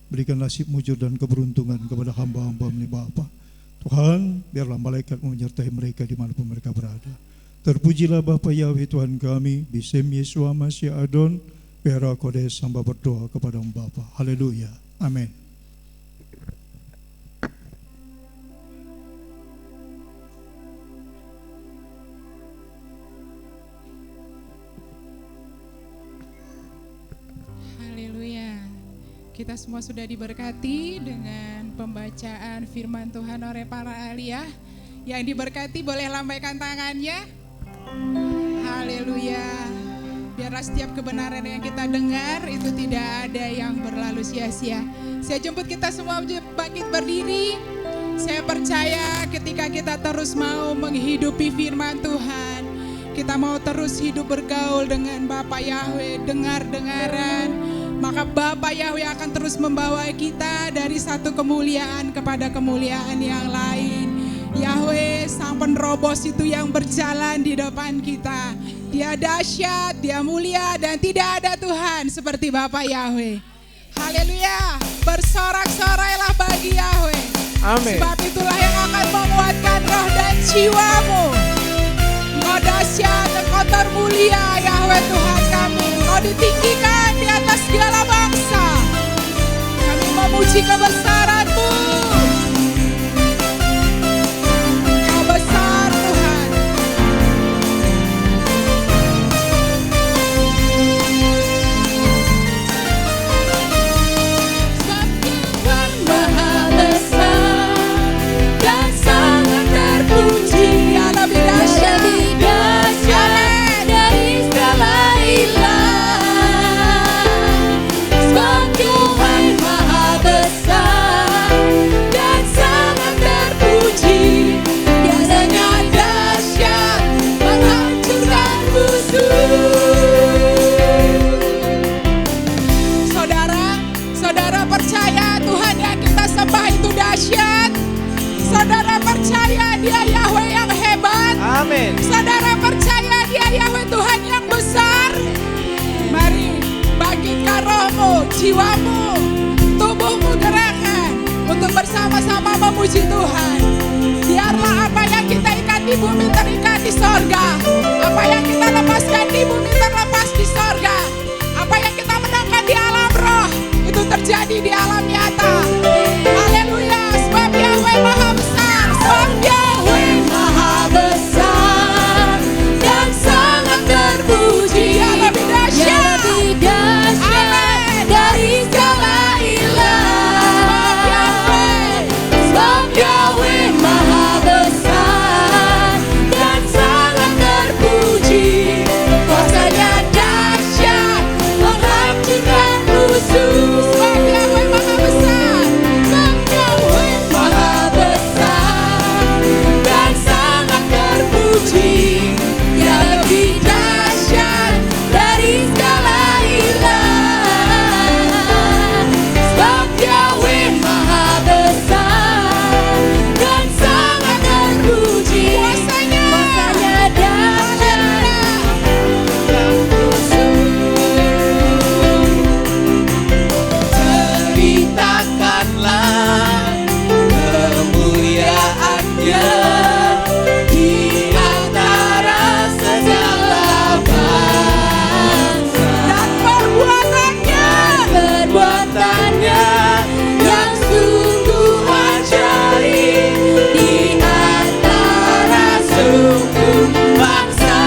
Berikan nasib mujur dan keberuntungan kepada hamba-hamba-Mu ini Bapa. Tuhan, biarlah malaikat-Mu menyertai mereka dimanapun mereka berada. Terpujilah Bapa Yahweh Tuhan kami, Bisem Yesua Masih Adon, Pera Kodes, hamba berdoa kepada Bapa. Haleluya. Amin. Haleluya. Kita semua sudah diberkati dengan pembacaan firman Tuhan oleh para aliyah. Yang diberkati boleh lambaikan tangannya. Haleluya. Biarlah setiap kebenaran yang kita dengar itu tidak ada yang berlalu sia-sia. Saya jemput kita semua bangkit berdiri. Saya percaya ketika kita terus mau menghidupi firman Tuhan, kita mau terus hidup bergaul dengan Bapa Yahweh, dengar-dengaran, maka Bapa Yahweh akan terus membawa kita dari satu kemuliaan kepada kemuliaan yang lain. Yahweh sang penerobos itu yang berjalan di depan kita. Dia dahsyat, dia mulia, dan tidak ada Tuhan seperti Bapa Yahweh. Haleluya, bersorak-sorailah bagi Yahweh. Amin. Sebab itulah yang akan menguatkan roh dan jiwamu. Engkau dahsyat, engkau termulia Yahweh Tuhan kami. Engkau ditinggikan di atas segala bangsa. Kami memuji kebesaran-Mu. Engkau besar Tuhan. Sebab Tuhan Maha Besar dan sangat terpuji. Dia lebih dahsyat dari segala ilah. Sebab Tuhan Maha Besar dan sangat terpuji. Dia sangat dahsyat menghancurkan musuh. Saudara percaya Tuhan yang kita sembah itu dahsyat. Saudara percaya Dia Yahweh yang hebat. Amin. Saudara percaya Dia Yahweh Tuhan yang besar. Mari bangkitkan rohmu, jiwamu, tubuhmu gerakan untuk bersama-sama memuji Tuhan. Biarlah apa yang kita ikat di bumi terikat di sorga. Apa yang kita lepaskan di bumi terlepas di sorga. Apa yang kita menangkan di alam roh itu terjadi di alam nyata. Haleluya, sebab Yahweh Maha Besar. Sebab Yahweh Maha Besar dan sangat terpuji. Dia lebih dahsyat dari segala ilah. Sebab Yahweh Maha Besar dan sangat terpuji. Kuasanya dahsyat menghancurkan musuh. Sebab Yahweh Maha Besar. Sebab Yahweh Maha Besar dan sangat terpuji. Dia lebih dahsyat dari segala ilah. Sebab Yahweh Maha Besar dan sangat terpuji. Kuasanya dahsyat. Ceritakanlah kemuliaan-Nya di antara segala bangsa. Dan perbuatannya yang sungguh ajaib di antara suku bangsa.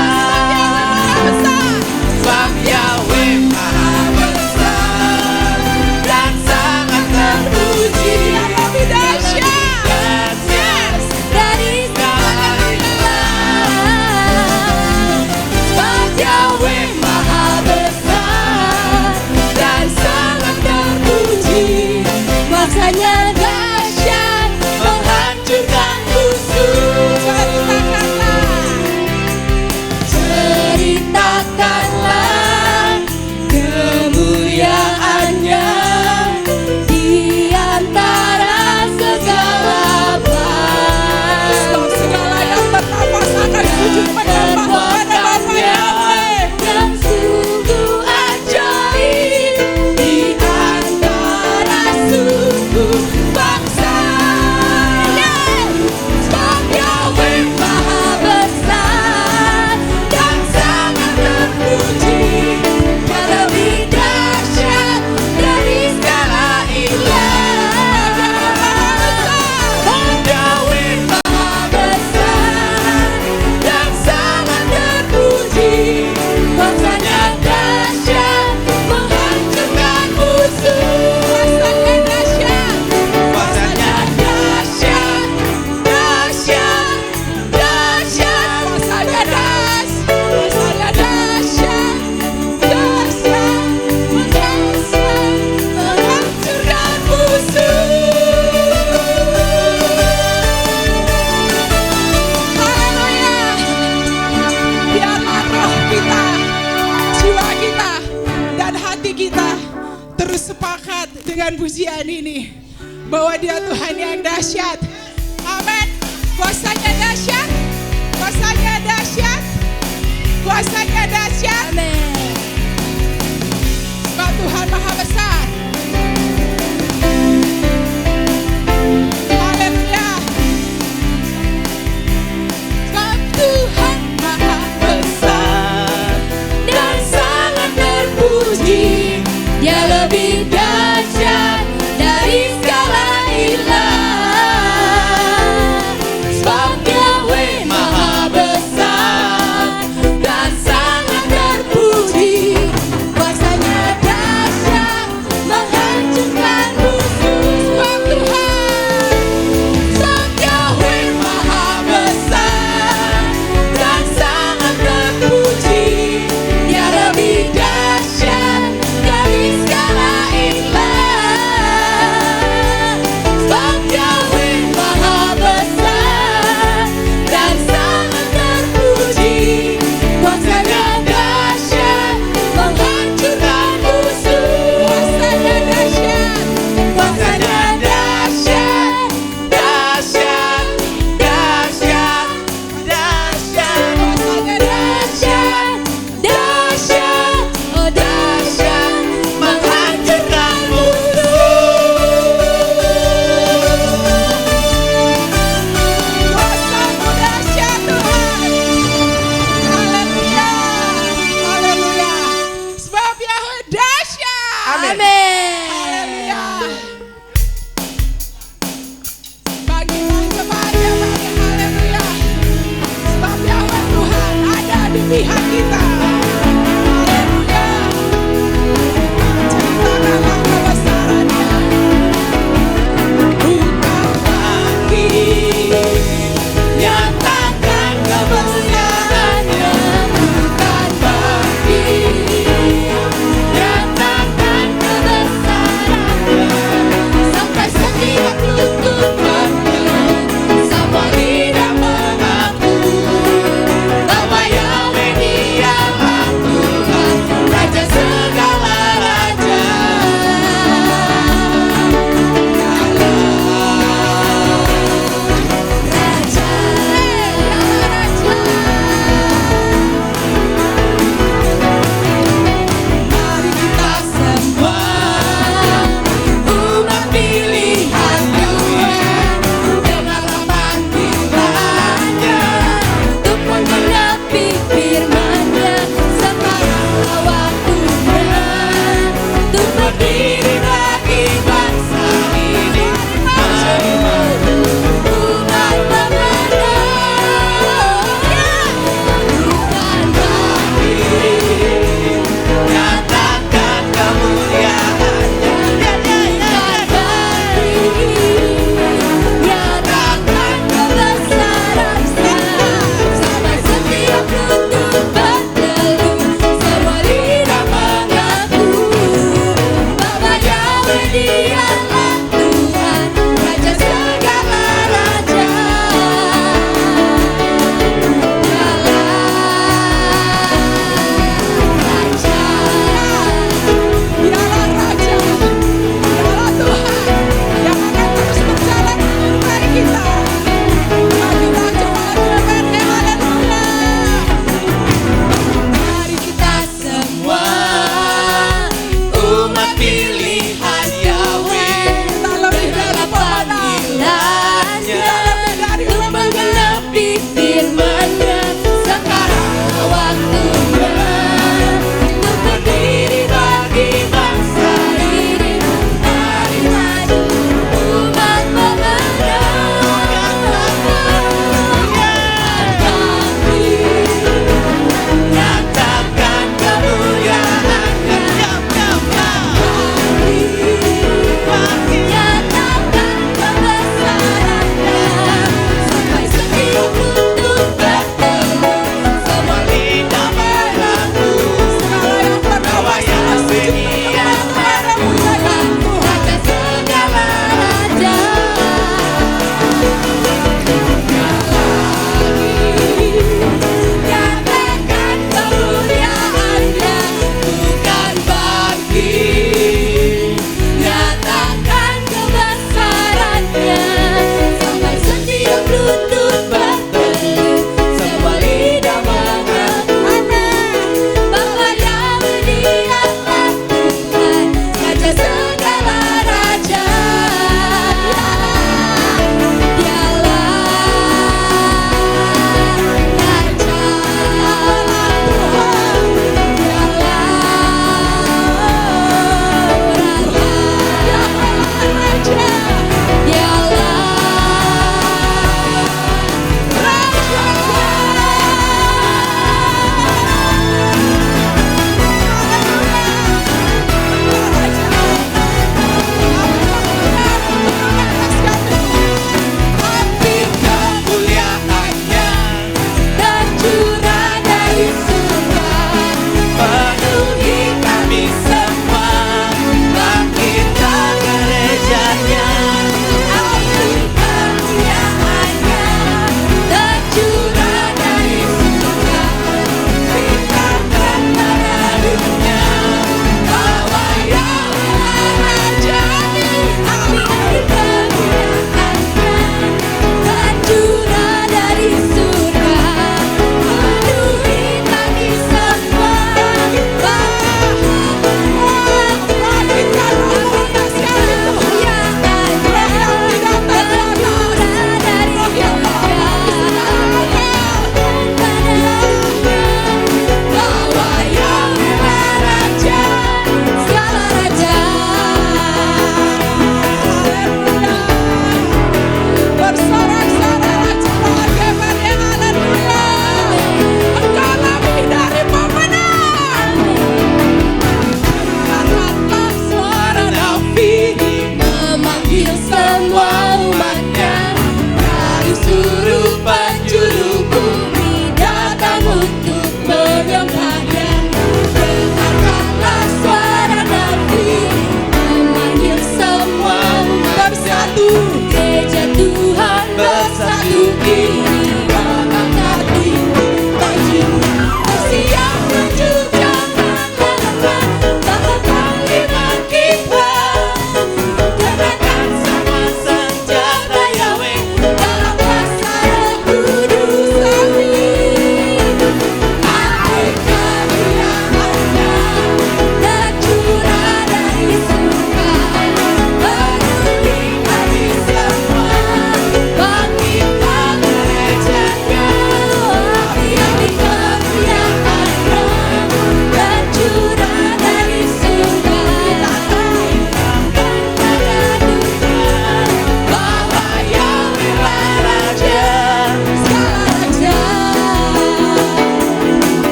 Sebab Yahweh Maha Besar dan sangat terpuji. lebih dahsyat dari segala ilah. Sebab Yahweh Maha Besar dan sangat terpuji. Masanya dahsyat Menghancurkan musuh. dengan pujian ini bahwa Dia Tuhan yang dahsyat. Amin. Kuasanya dahsyat, kuasanya dahsyat, kuasanya dahsyat. Amin. Sebab Tuhan Maha Besar. Haleluya. Sebab Tuhan Maha Besar dan sangat terpuji, Dia lebih dahsyat dari segala ilah. sebab Yahweh Maha Besar dan sangat terpuji. Kuasanya dahsyat menghancurkan musuh. Sebab Tuhan, Sebab Yahweh Maha Besar dan sangat terpuji. Dia lebih dahsyat dari segala ilah. Sebab Yahweh Maha Besar dan sangat terpuji. Kuasanya dahsyat menghancurkan musuh. kuasanya dahsyat. Kuasanya dahsyat, dahsyat, dahsyat, dahsyat. Kuasanya dahsyat. Dahsyat, oh dahsyat, Menghancurkan musuh. Kuasamu dahsyat Tuhan. Haleluya. Haleluya. Sebab Yahweh dahsyat. amin. Haleluya. Bagi semuanya bagi haleluya. Sebab Yahweh Tuhan ada di pihak kita. Haleluya. Ceritakanlah kebesarannya. Bukan lagi nyatakan kebesarannya, bukan lagi nyatakan kebesarannya, sampai setiap lutut bangkit, semua lidah mengaku bahwa Yahweh Dia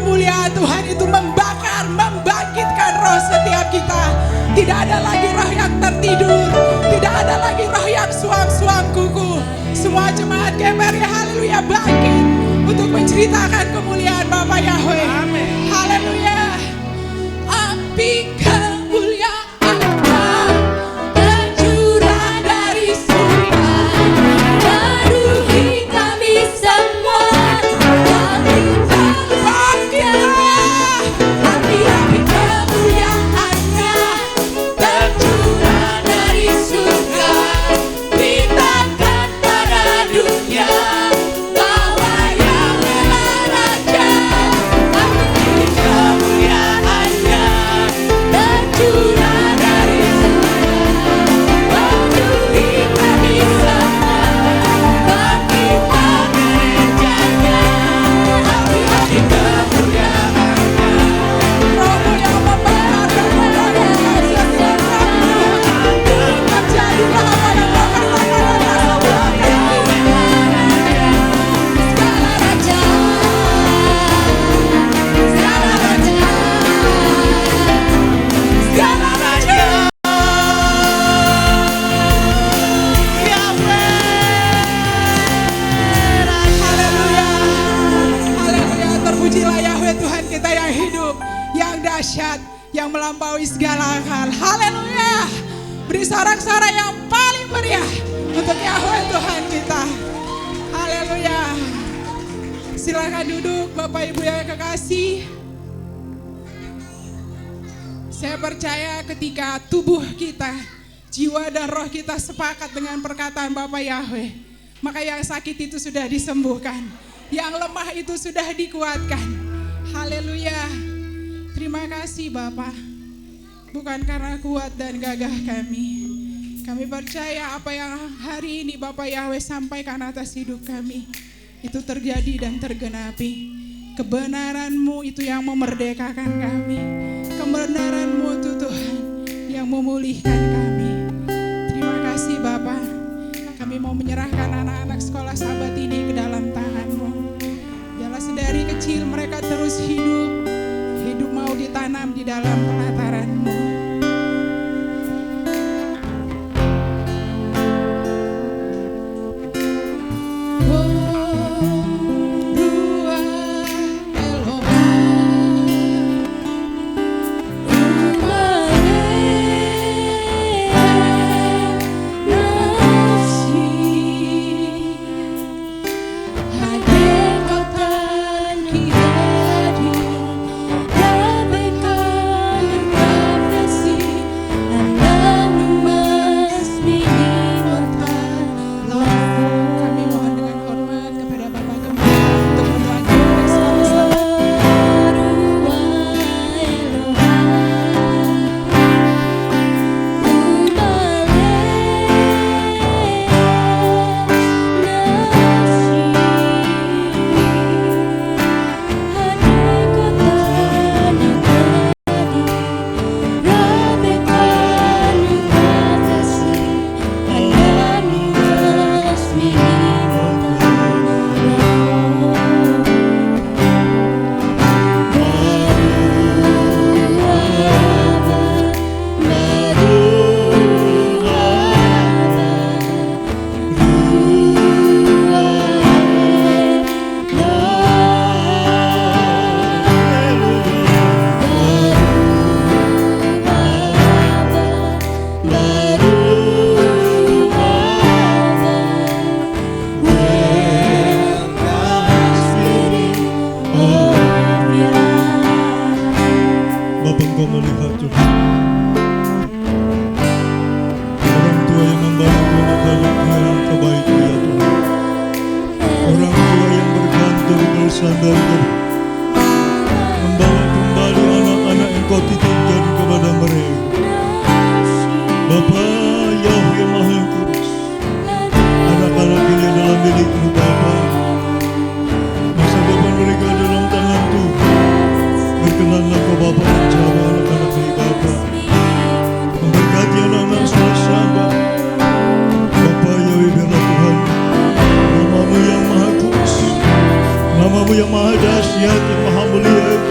kemuliaan Tuhan itu membakar, membangkitkan roh setiap kita. Tidak ada lagi roh yang tertidur, tidak ada lagi roh yang suam-suam kuku. Semua jemaat GPRI haleluya bangkit untuk menceritakan kemuliaan Bapa Yahweh. Haleluya. Api kemuliaan-Nya tercurah dari surga, penuhi kami semua. Bangkitlah, api kemuliaan-Nya tercurah dari surga, beritakan pada dunia bahwa Yahweh Raja. Api kemuliaan-Nya tercurah dari surga, penuhi kami semua. Bangkitlah gerejanya, api kemuliaan-Nya, rohmu yang membakar kemuliaan setiap waktu. Terjadilah apa yang Kau segala raja, haleluya, haleluya. Terpujilah Yahweh Tuhan kita yang hidup, yang dahsyat, yang melampaui segala akal. Haleluya. Beri sorak-sorai yang paling meriah untuk Yahweh Tuhan kita. Haleluya. Silakan duduk Bapak Ibu yang kekasih. Saya percaya ketika tubuh kita, jiwa dan roh kita sepakat dengan perkataan Bapa Yahweh, maka yang sakit itu sudah disembuhkan, yang lemah itu sudah dikuatkan. Haleluya. Terima kasih Bapa. Bukan karena kuat dan gagah kami percaya apa yang hari ini Bapa Yahweh sampaikan atas hidup kami itu terjadi dan tergenapi. Kebenaran-Mu itu yang memerdekakan kami. Kebenaran-Mu itu Tuhan yang memulihkan kami. Terima kasih Bapa. Kami mau menyerahkan anak-anak sekolah Sabat ini ke dalam tangan-Mu. Jelas dari kecil mereka terus hidup mau ditanam di dalam pelataran-Mu. bersandar membawa kembali anak-anak yang Kau titipkan kepada mereka. Bapa Yahweh Maha Kudus, anak-anak ini adalah milik-Mu Bapa. Masa depan mereka dalam tangan Tuhan. Berkenanlah Kau Bapa menjawab anak-anak ini Bapa. Memberkati anak-anak sahabat. Bapa Yahweh biarlah Tuhan Nama-Mu yang Maha Kudus, Nama-Mu yang Maha Dahsyat, yang Maha Mulia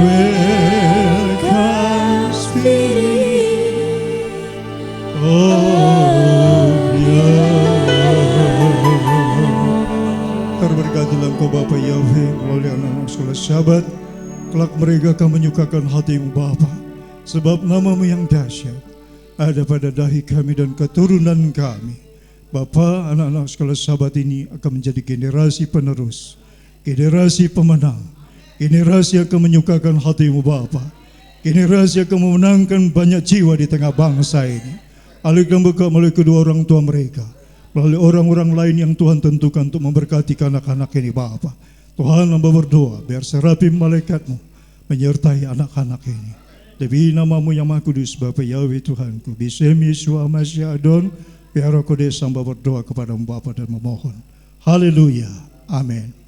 welcome Spirit of Yahweh. Terberkatilah Engkau Bapa Yahweh melalui anak-anak sekolah Sabat. Kelak mereka akan menyukakan hati-Mu Bapa, sebab nama-Mu yang dahsyat ada pada dahi kami dan keturunan kami. Bapa, anak-anak sekolah Sabat ini akan menjadi generasi penerus, generasi pemenang, generasi yang akan menyukakan hati-Mu Bapa, generasi yang akan memenangkan banyak jiwa di tengah bangsa ini. Alihkan berkat melalui kedua orang tua mereka, melalui orang-orang lain yang Tuhan tentukan untuk memberkati anak-anak ini Bapa. Tuhan, hamba berdoa biar serapim malaikat-Mu menyertai anak-anak ini. Demi nama-Mu yang Maha Kudus, Bapa Yahweh Tuhanku, Bisem Yeshua Masya Adon, biar Roh Kudus hamba berdoa kepada-Mu Bapa dan memohon. Haleluya. Amin.